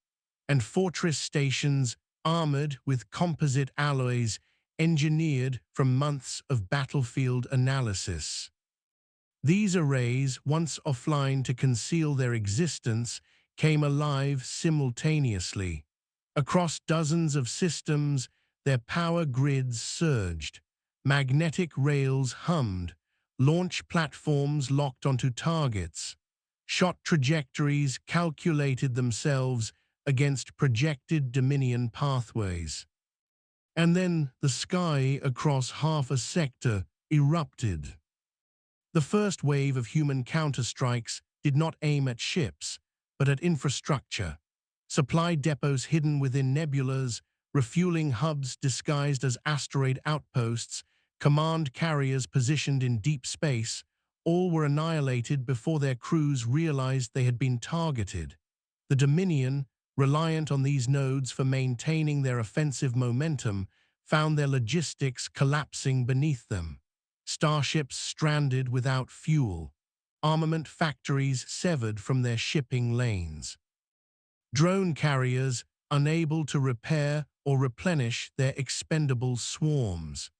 and fortress stations armored with composite alloys engineered from months of battlefield analysis. These arrays, once offline to conceal their existence, came alive simultaneously. Across dozens of systems, their power grids surged. Magnetic rails hummed. Launch platforms locked onto targets. Shot trajectories calculated themselves against projected Dominion pathways. And then the sky across half a sector erupted. The first wave of human counterstrikes did not aim at ships, but at infrastructure. Supply depots hidden within nebulas, refueling hubs disguised as asteroid outposts, command carriers positioned in deep space, all were annihilated before their crews realized they had been targeted. The Dominion, reliant on these nodes for maintaining their offensive momentum, found their logistics collapsing beneath them. Starships stranded without fuel, armament factories severed from their shipping lanes. Drone carriers unable to repair or replenish their expendable swarms.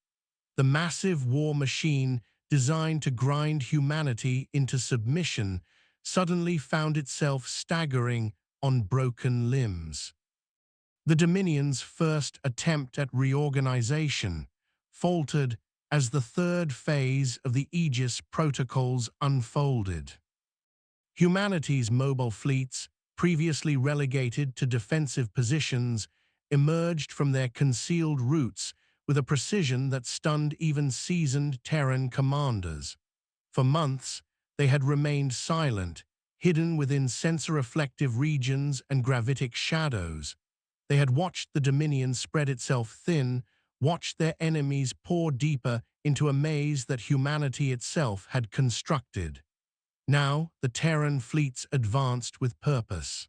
The massive war machine designed to grind humanity into submission suddenly found itself staggering on broken limbs. The Dominion's first attempt at reorganization faltered as the third phase of the Aegis protocols unfolded. Humanity's mobile fleets, previously relegated to defensive positions, emerged from their concealed routes with a precision that stunned even seasoned Terran commanders. For months, they had remained silent, hidden within sensor-reflective regions and gravitic shadows. They had watched the Dominion spread itself thin, watched their enemies pour deeper into a maze that humanity itself had constructed. Now, the Terran fleets advanced with purpose.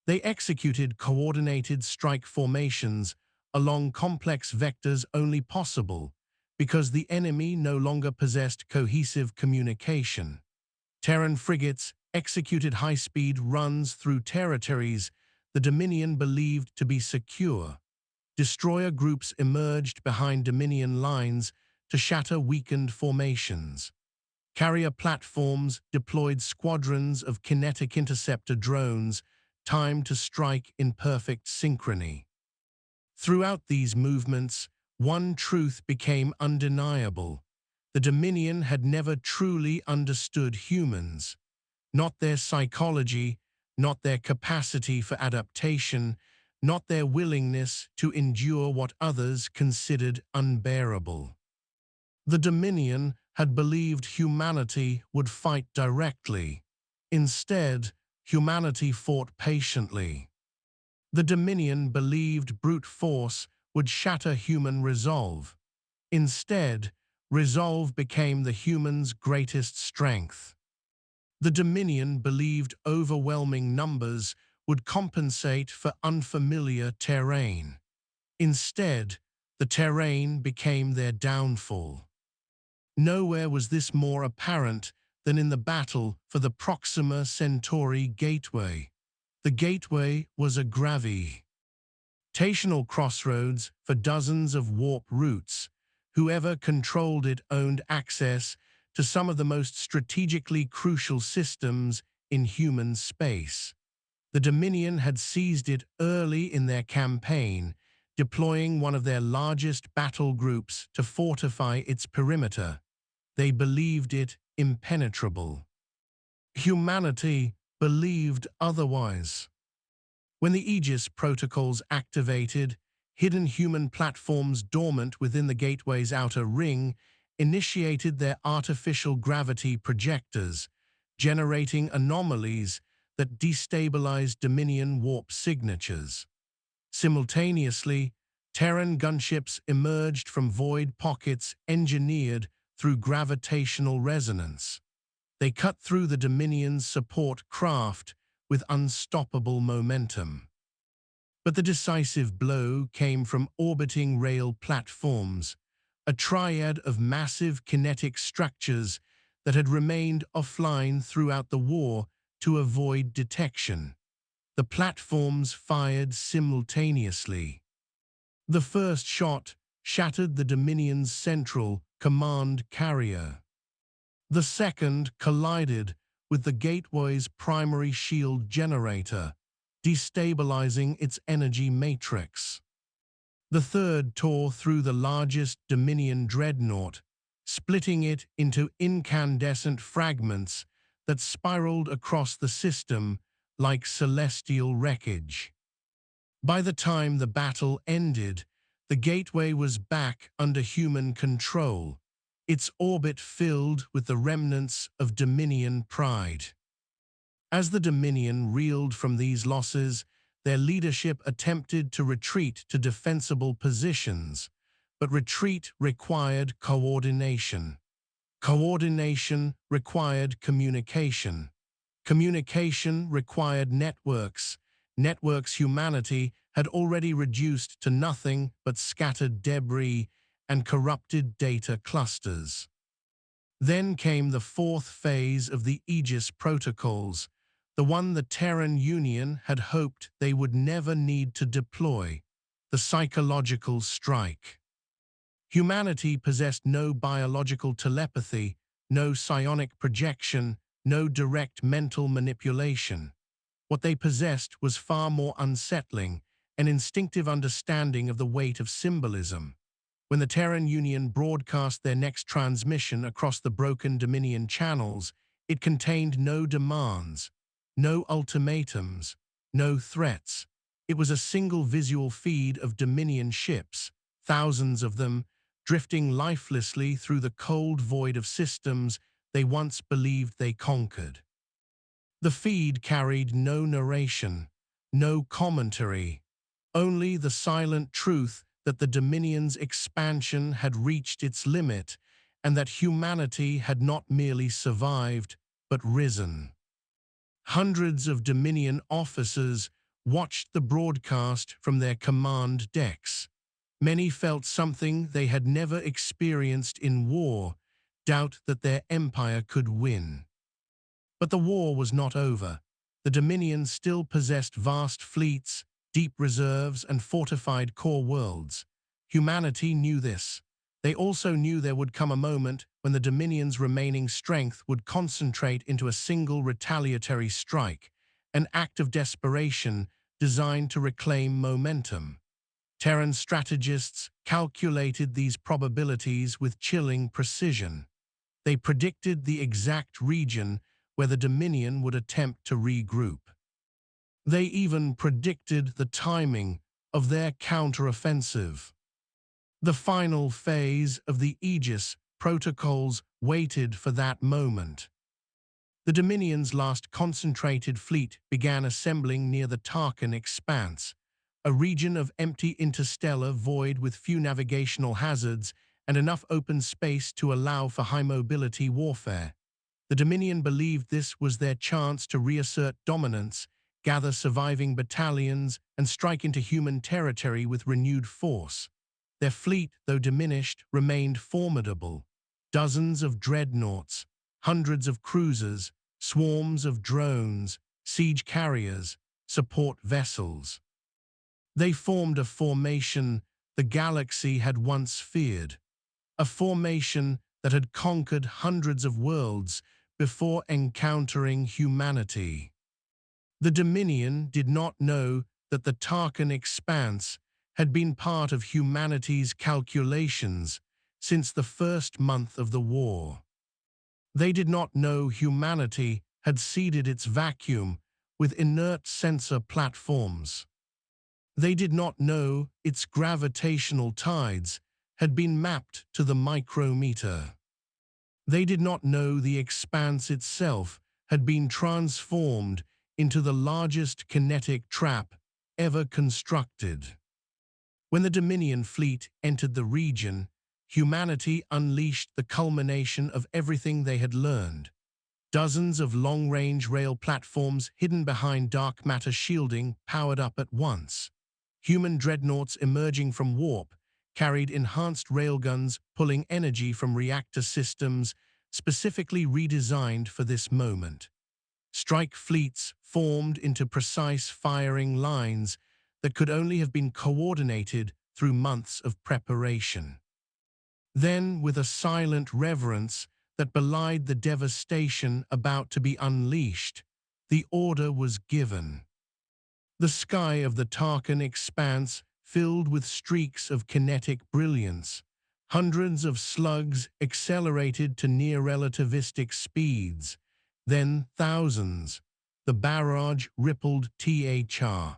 They executed coordinated strike formations along complex vectors only possible because the enemy no longer possessed cohesive communication. Terran frigates executed high-speed runs through territories the Dominion believed to be secure. Destroyer groups emerged behind Dominion lines to shatter weakened formations. Carrier platforms deployed squadrons of kinetic interceptor drones timed to strike in perfect synchrony. Throughout these movements, one truth became undeniable. The Dominion had never truly understood humans. Not their psychology, not their capacity for adaptation, not their willingness to endure what others considered unbearable. The Dominion had believed humanity would fight directly. Instead, humanity fought patiently. The Dominion believed brute force would shatter human resolve. Instead, resolve became the human's greatest strength. The Dominion believed overwhelming numbers would compensate for unfamiliar terrain. Instead, the terrain became their downfall. Nowhere was this more apparent than in the battle for the Proxima Centauri Gateway. The gateway was a gravitational crossroads for dozens of warp routes. Whoever controlled it owned access to some of the most strategically crucial systems in human space. The Dominion had seized it early in their campaign, deploying one of their largest battle groups to fortify its perimeter. They believed it impenetrable. Humanity believed otherwise. When the Aegis protocols activated, hidden human platforms dormant within the gateway's outer ring initiated their artificial gravity projectors, generating anomalies that destabilized Dominion warp signatures. Simultaneously, Terran gunships emerged from void pockets engineered through gravitational resonance. They cut through the Dominion's support craft with unstoppable momentum. But the decisive blow came from orbiting rail platforms, a triad of massive kinetic structures that had remained offline throughout the war to avoid detection. The platforms fired simultaneously. The first shot shattered the Dominion's central command carrier. The second collided with the Gateway's primary shield generator, destabilizing its energy matrix. The third tore through the largest Dominion dreadnought, splitting it into incandescent fragments that spiraled across the system like celestial wreckage. By the time the battle ended, the Gateway was back under human control, its orbit filled with the remnants of Dominion pride. As the Dominion reeled from these losses, their leadership attempted to retreat to defensible positions, but retreat required coordination. Coordination required communication. Communication required networks. Networks humanity had already reduced to nothing but scattered debris and corrupted data clusters. Then came the fourth phase of the Aegis protocols, the one the Terran Union had hoped they would never need to deploy, the psychological strike. Humanity possessed no biological telepathy, no psionic projection, no direct mental manipulation. What they possessed was far more unsettling, an instinctive understanding of the weight of symbolism. When the Terran Union broadcast their next transmission across the broken Dominion channels, it contained no demands, no ultimatums, no threats. It was a single visual feed of Dominion ships, thousands of them, drifting lifelessly through the cold void of systems they once believed they conquered. The feed carried no narration, no commentary, only the silent truth that the Dominion's expansion had reached its limit and that humanity had not merely survived, but risen. Hundreds of Dominion officers watched the broadcast from their command decks. Many felt something they had never experienced in war, doubt that their empire could win. But the war was not over. The Dominion still possessed vast fleets, deep reserves, and fortified core worlds. Humanity knew this. They also knew there would come a moment when the Dominion's remaining strength would concentrate into a single retaliatory strike, an act of desperation designed to reclaim momentum. Terran strategists calculated these probabilities with chilling precision. They predicted the exact region where the Dominion would attempt to regroup. They even predicted the timing of their counteroffensive. The final phase of the Aegis protocols waited for that moment. The Dominion's last concentrated fleet began assembling near the Tarkin Expanse, a region of empty interstellar void with few navigational hazards and enough open space to allow for high-mobility warfare. The Dominion believed this was their chance to reassert dominance, gather surviving battalions, and strike into human territory with renewed force. Their fleet, though diminished, remained formidable. Dozens of dreadnoughts, hundreds of cruisers, swarms of drones, siege carriers, support vessels. They formed a formation the galaxy had once feared, a formation that had conquered hundreds of worlds before encountering humanity. The Dominion did not know that the Tarkin Expanse had been part of humanity's calculations since the first month of the war. They did not know humanity had seeded its vacuum with inert sensor platforms. They did not know its gravitational tides had been mapped to the micrometer. They did not know the expanse itself had been transformed into the largest kinetic trap ever constructed. When the Dominion fleet entered the region, humanity unleashed the culmination of everything they had learned. Dozens of long-range rail platforms hidden behind dark matter shielding powered up at once. Human dreadnoughts emerging from warp carried enhanced railguns pulling energy from reactor systems specifically redesigned for this moment. Strike fleets formed into precise firing lines that could only have been coordinated through months of preparation. Then, with a silent reverence that belied the devastation about to be unleashed, the order was given. The sky of the Tarkan expanse filled with streaks of kinetic brilliance. Hundreds of slugs accelerated to near-relativistic speeds. Then thousands. The barrage rippled thr.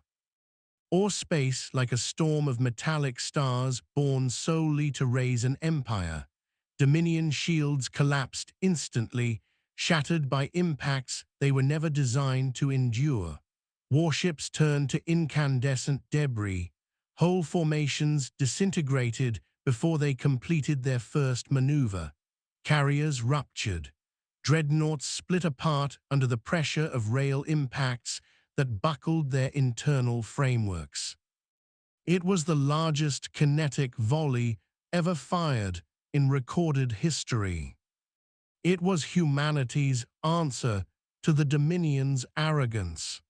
Or space like a storm of metallic stars born solely to raise an empire. Dominion shields collapsed instantly, shattered by impacts they were never designed to endure. Warships turned to incandescent debris. Whole formations disintegrated before they completed their first maneuver. Carriers ruptured. Dreadnoughts split apart under the pressure of rail impacts that buckled their internal frameworks. It was the largest kinetic volley ever fired in recorded history. It was humanity's answer to the Dominion's arrogance.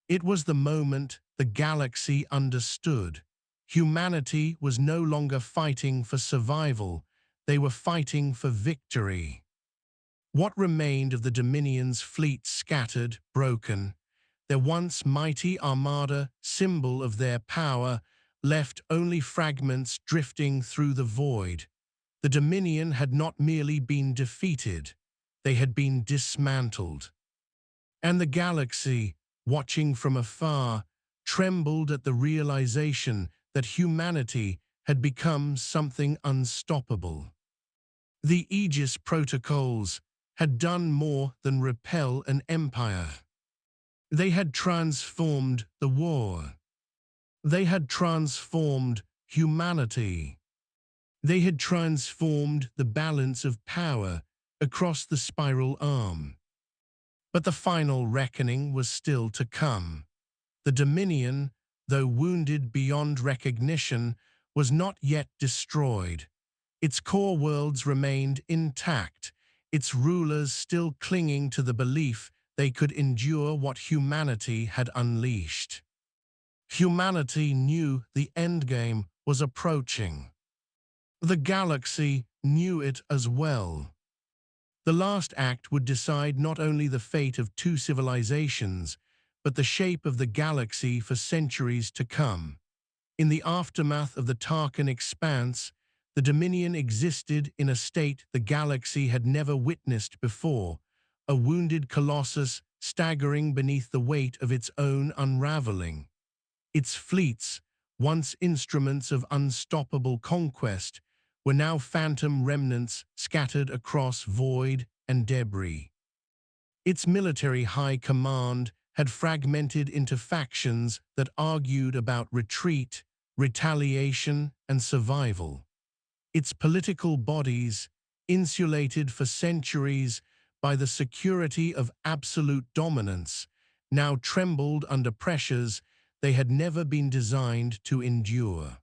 It was the moment the galaxy understood. Humanity was no longer fighting for survival, they were fighting for victory. What remained of the Dominion's fleet scattered, broken, their once mighty armada, symbol of their power, left only fragments drifting through the void. The Dominion had not merely been defeated, they had been dismantled. And the galaxy, watching from afar, trembled at the realization that humanity had become something unstoppable. The Aegis protocols had done more than repel an empire. They had transformed the war. They had transformed humanity. They had transformed the balance of power across the spiral arm. But the final reckoning was still to come. The Dominion, though wounded beyond recognition, was not yet destroyed. Its core worlds remained intact, its rulers still clinging to the belief they could endure what humanity had unleashed. Humanity knew the endgame was approaching. The galaxy knew it as well. The last act would decide not only the fate of two civilizations, but the shape of the galaxy for centuries to come. In the aftermath of the Tarkan expanse, the Dominion existed in a state the galaxy had never witnessed before, a wounded colossus staggering beneath the weight of its own unraveling. Its fleets, once instruments of unstoppable conquest, were now phantom remnants scattered across void and debris. Its military high command had fragmented into factions that argued about retreat, retaliation, and survival. Its political bodies, insulated for centuries by the security of absolute dominance, now trembled under pressures they had never been designed to endure.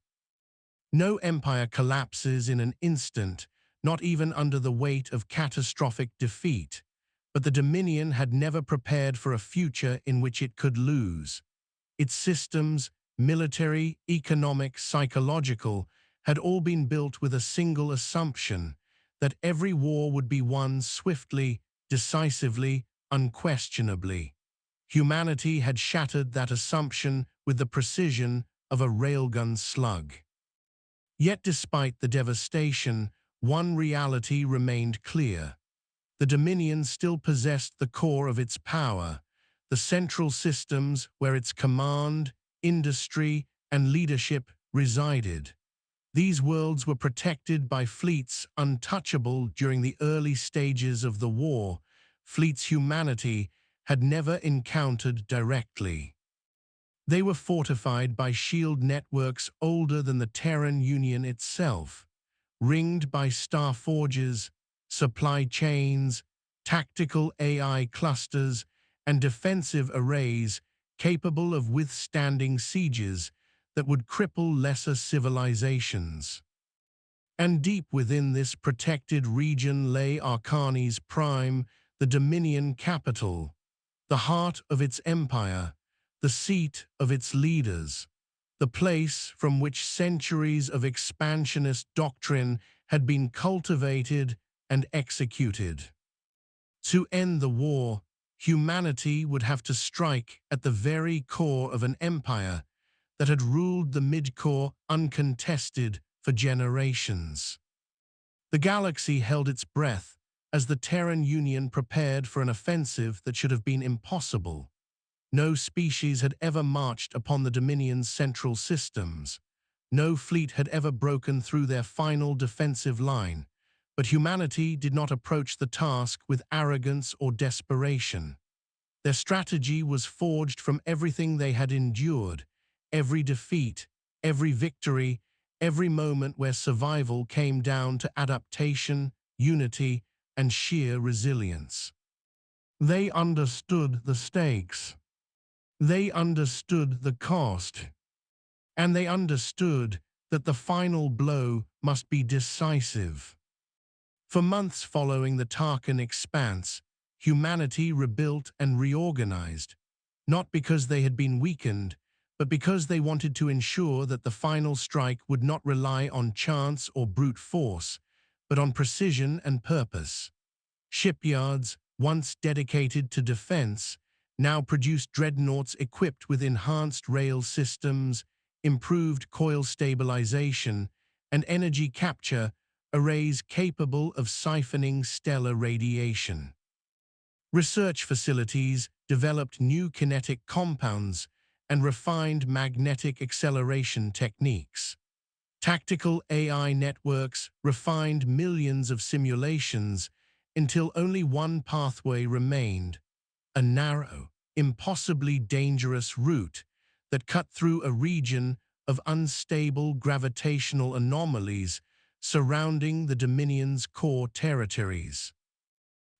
No empire collapses in an instant, not even under the weight of catastrophic defeat, but the Dominion had never prepared for a future in which it could lose. Its systems, military, economic, psychological, had all been built with a single assumption, that every war would be won swiftly, decisively, unquestionably. Humanity had shattered that assumption with the precision of a railgun slug. Yet despite the devastation, one reality remained clear. The Dominion still possessed the core of its power, the central systems where its command, industry, and leadership resided. These worlds were protected by fleets untouchable during the early stages of the war, fleets humanity had never encountered directly. They were fortified by shield networks older than the Terran Union itself, ringed by star forges, supply chains, tactical AI clusters, and defensive arrays capable of withstanding sieges that would cripple lesser civilizations. And deep within this protected region lay Arcani's prime, the Dominion capital, the heart of its empire, the seat of its leaders. the place from which centuries of expansionist doctrine had been cultivated and executed. To end the war, humanity would have to strike at the very core of an empire that had ruled the midcore uncontested for generations. The galaxy held its breath as the Terran Union prepared for an offensive that should have been impossible. No species had ever marched upon the Dominion's central systems. No fleet had ever broken through their final defensive line. But humanity did not approach the task with arrogance or desperation. Their strategy was forged from everything they had endured, every defeat, every victory, every moment where survival came down to adaptation, unity, and sheer resilience. They understood the stakes. They understood the cost. And they understood that the final blow must be decisive. For months following the Tarkin expanse, humanity rebuilt and reorganized, not because they had been weakened, but because they wanted to ensure that the final strike would not rely on chance or brute force, but on precision and purpose. Shipyards, once dedicated to defense, now produced dreadnoughts equipped with enhanced rail systems, improved coil stabilization, and energy capture arrays capable of siphoning stellar radiation. Research facilities developed new kinetic compounds and refined magnetic acceleration techniques. Tactical AI networks refined millions of simulations until only one pathway remained, a narrow, impossibly dangerous route that cut through a region of unstable gravitational anomalies surrounding the Dominion's core territories.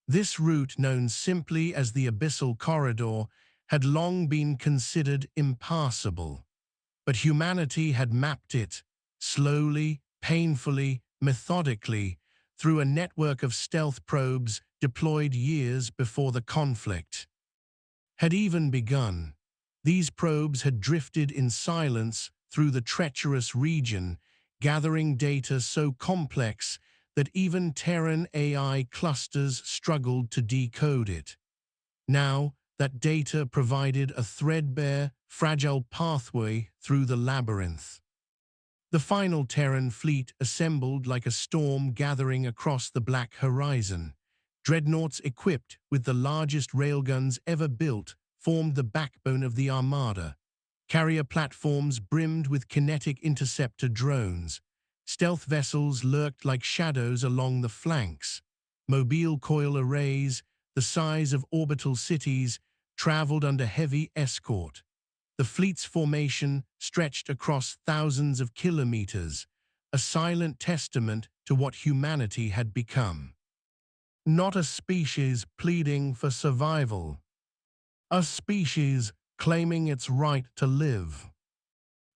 This route, known simply as the Abyssal Corridor, had long been considered impassable, but humanity had mapped it, slowly, painfully, methodically, through a network of stealth probes deployed years before the conflict had even begun. These probes had drifted in silence through the treacherous region, gathering data so complex that even Terran AI clusters struggled to decode it. Now, that data provided a threadbare, fragile pathway through the labyrinth. The final Terran fleet assembled like a storm gathering across the black horizon. Dreadnoughts equipped with the largest railguns ever built formed the backbone of the armada. Carrier platforms brimmed with kinetic interceptor drones. Stealth vessels lurked like shadows along the flanks. Mobile coil arrays, the size of orbital cities, traveled under heavy escort. The fleet's formation stretched across thousands of kilometers, a silent testament to what humanity had become. Not a species pleading for survival. A species claiming its right to live.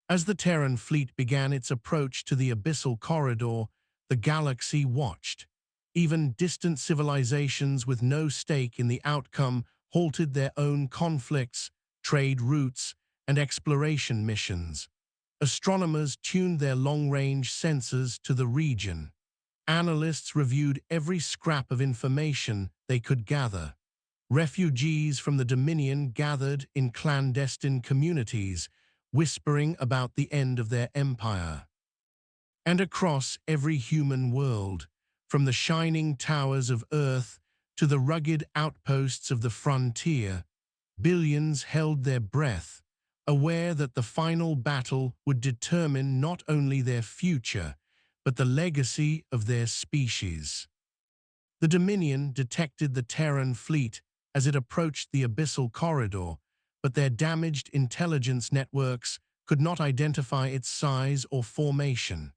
As the Terran fleet began its approach to the Abyssal Corridor, the galaxy watched. Even distant civilizations with no stake in the outcome halted their own conflicts, trade routes, and exploration missions. Astronomers tuned their long-range sensors to the region. Analysts reviewed every scrap of information they could gather. Refugees from the Dominion gathered in clandestine communities, whispering about the end of their empire. And across every human world, from the shining towers of Earth to the rugged outposts of the frontier, billions held their breath, aware that the final battle would determine not only their future, but the legacy of their species. The Dominion detected the Terran fleet as it approached the Abyssal Corridor, but their damaged intelligence networks could not identify its size or formation.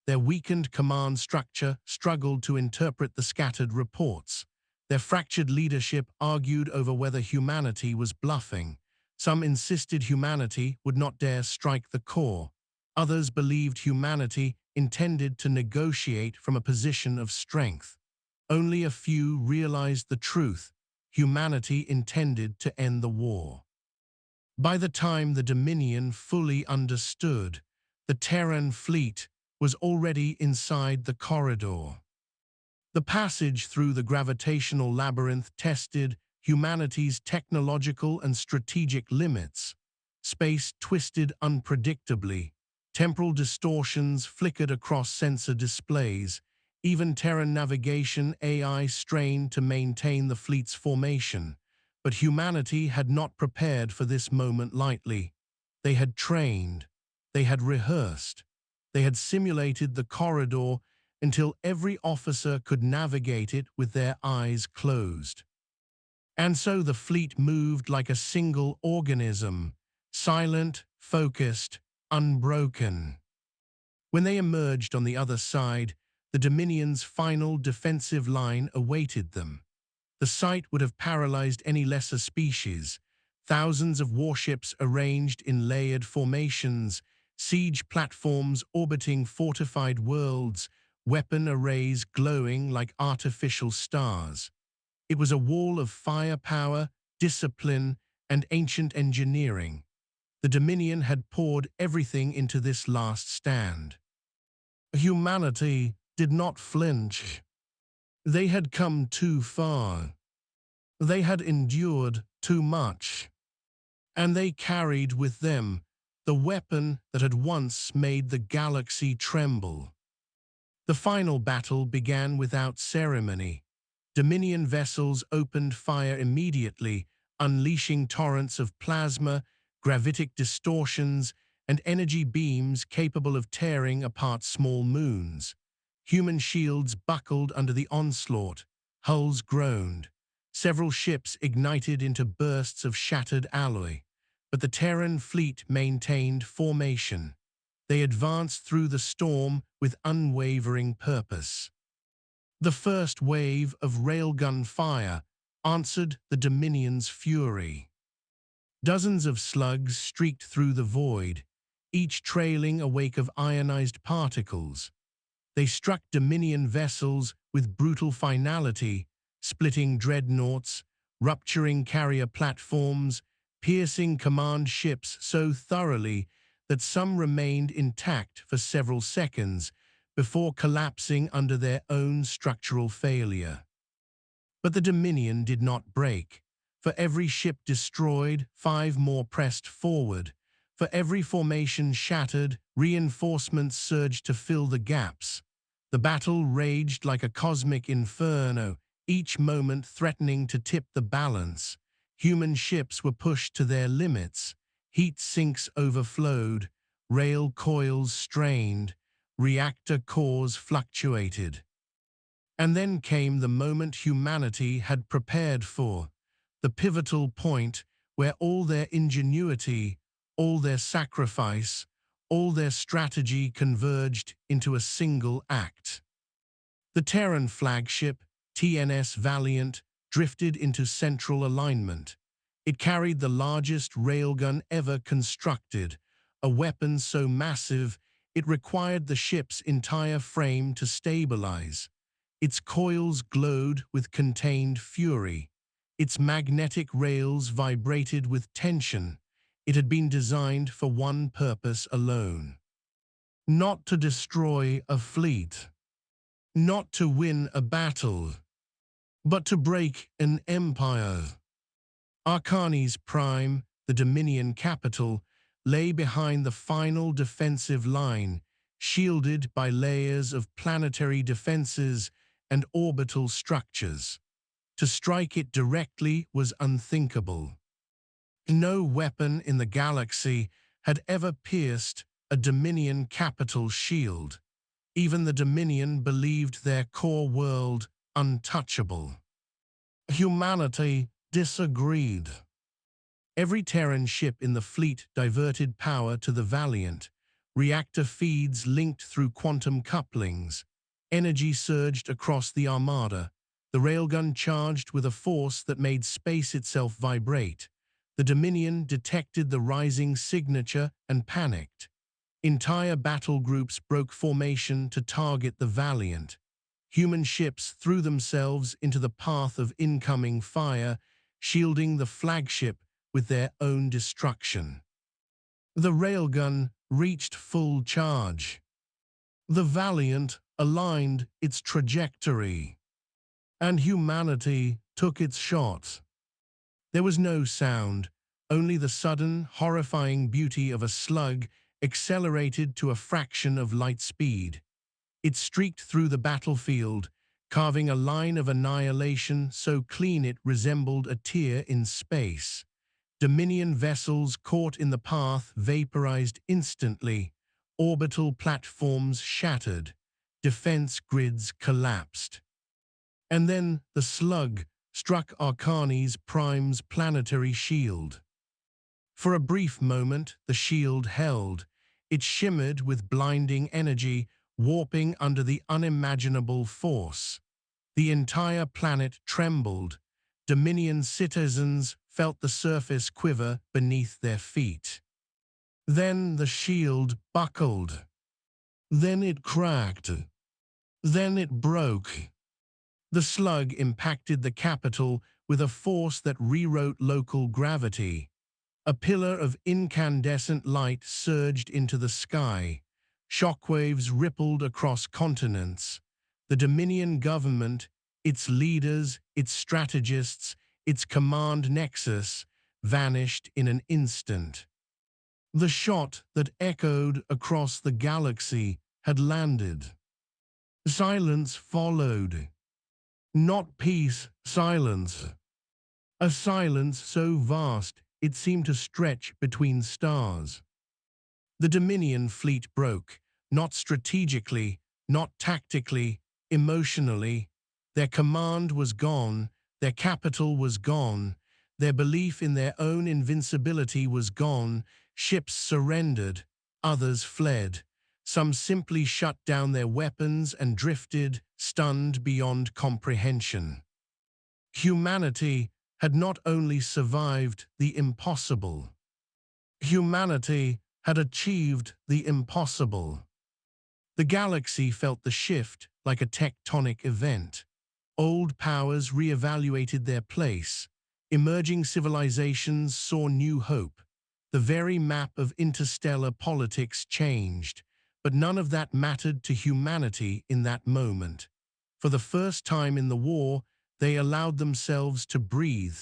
Their weakened command structure struggled to interpret the scattered reports. Their fractured leadership argued over whether humanity was bluffing. Some insisted humanity would not dare strike the core. Others believed humanity intended to negotiate from a position of strength. Only a few realized the truth. Humanity intended to end the war. By the time the Dominion fully understood, the Terran fleet was already inside the corridor. The passage through the gravitational labyrinth tested humanity's technological and strategic limits. Space twisted unpredictably. Temporal distortions flickered across sensor displays. Even Terran navigation AI strained to maintain the fleet's formation. But humanity had not prepared for this moment lightly. They had trained. They had rehearsed. They had simulated the corridor until every officer could navigate it with their eyes closed. And so the fleet moved like a single organism, silent, focused, unbroken. When they emerged on the other side, the Dominion's final defensive line awaited them. The sight would have paralyzed any lesser species. Thousands of warships arranged in layered formations, siege platforms orbiting fortified worlds, weapon arrays glowing like artificial stars. It was a wall of firepower, discipline, and ancient engineering. The Dominion had poured everything into this last stand. Humanity did not flinch. They had come too far. They had endured too much. And they carried with them the weapon that had once made the galaxy tremble. The final battle began without ceremony. Dominion vessels opened fire immediately, unleashing torrents of plasma, gravitic distortions, and energy beams capable of tearing apart small moons. Human shields buckled under the onslaught, hulls groaned. Several ships ignited into bursts of shattered alloy, but the Terran fleet maintained formation. They advanced through the storm with unwavering purpose. The first wave of railgun fire answered the Dominion's fury. Dozens of slugs streaked through the void, each trailing a wake of ionized particles. They struck Dominion vessels with brutal finality, splitting dreadnoughts, rupturing carrier platforms, piercing command ships so thoroughly that some remained intact for several seconds before collapsing under their own structural failure. But the Dominion did not break. For every ship destroyed, 5 more pressed forward. For every formation shattered, reinforcements surged to fill the gaps. The battle raged like a cosmic inferno, each moment threatening to tip the balance. Human ships were pushed to their limits. Heat sinks overflowed, rail coils strained, reactor cores fluctuated. And then came the moment humanity had prepared for, the pivotal point where all their ingenuity, all their sacrifice, all their strategy converged into a single act. The Terran flagship, TNS Valiant, drifted into central alignment. It carried the largest railgun ever constructed, a weapon so massive it required the ship's entire frame to stabilize. Its coils glowed with contained fury. Its magnetic rails vibrated with tension. It had been designed for one purpose alone. Not to destroy a fleet. Not to win a battle. But to break an empire. Arcani's prime, the Dominion capital, lay behind the final defensive line, shielded by layers of planetary defenses and orbital structures. To strike it directly was unthinkable. No weapon in the galaxy had ever pierced a Dominion capital shield. Even the Dominion believed their core world untouchable. Humanity disagreed. Every Terran ship in the fleet diverted power to the Valiant. Reactor feeds linked through quantum couplings. Energy surged across the armada. The railgun charged with a force that made space itself vibrate. The Dominion detected the rising signature and panicked. Entire battle groups broke formation to target the Valiant. Human ships threw themselves into the path of incoming fire, shielding the flagship with their own destruction. The railgun reached full charge. The Valiant aligned its trajectory, and humanity took its shot. There was no sound, only the sudden, horrifying beauty of a slug accelerated to a fraction of light speed. It streaked through the battlefield, carving a line of annihilation so clean it resembled a tear in space. Dominion vessels caught in the path vaporized instantly, orbital platforms shattered, defense grids collapsed. And then the slug struck Arcani's Prime's planetary shield. For a brief moment, the shield held. It shimmered with blinding energy, warping under the unimaginable force. The entire planet trembled. Dominion citizens felt the surface quiver beneath their feet. Then the shield buckled. Then it cracked. Then it broke. The slug impacted the capital with a force that rewrote local gravity. A pillar of incandescent light surged into the sky. Shockwaves rippled across continents. The Dominion government, its leaders, its strategists, its command nexus, vanished in an instant. The shot that echoed across the galaxy had landed. Silence followed. Not peace, silence. A silence so vast it seemed to stretch between stars. The Dominion fleet broke, not strategically, not tactically, emotionally. Their command was gone, their capital was gone, their belief in their own invincibility was gone. Ships surrendered, others fled. Some simply shut down their weapons and drifted, stunned beyond comprehension. Humanity had not only survived the impossible. Humanity had achieved the impossible. The galaxy felt the shift like a tectonic event. Old powers reevaluated their place. Emerging civilizations saw new hope. The very map of interstellar politics changed, but none of that mattered to humanity in that moment. For the first time in the war, they allowed themselves to breathe,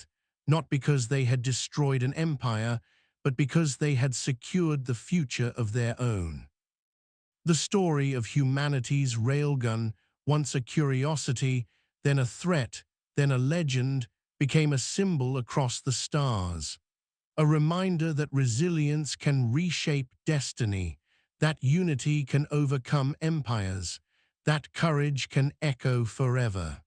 not because they had destroyed an empire, but because they had secured the future of their own. The story of humanity's railgun, once a curiosity, then a threat, then a legend, became a symbol across the stars. A reminder that resilience can reshape destiny, that unity can overcome empires, that courage can echo forever.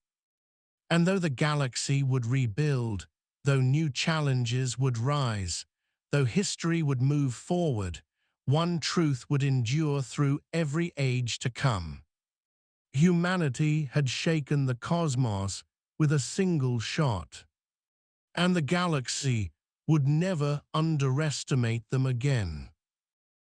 And though the galaxy would rebuild, though new challenges would rise, though history would move forward, one truth would endure through every age to come. Humanity had shaken the cosmos with a single shot, and the galaxy would never underestimate them again.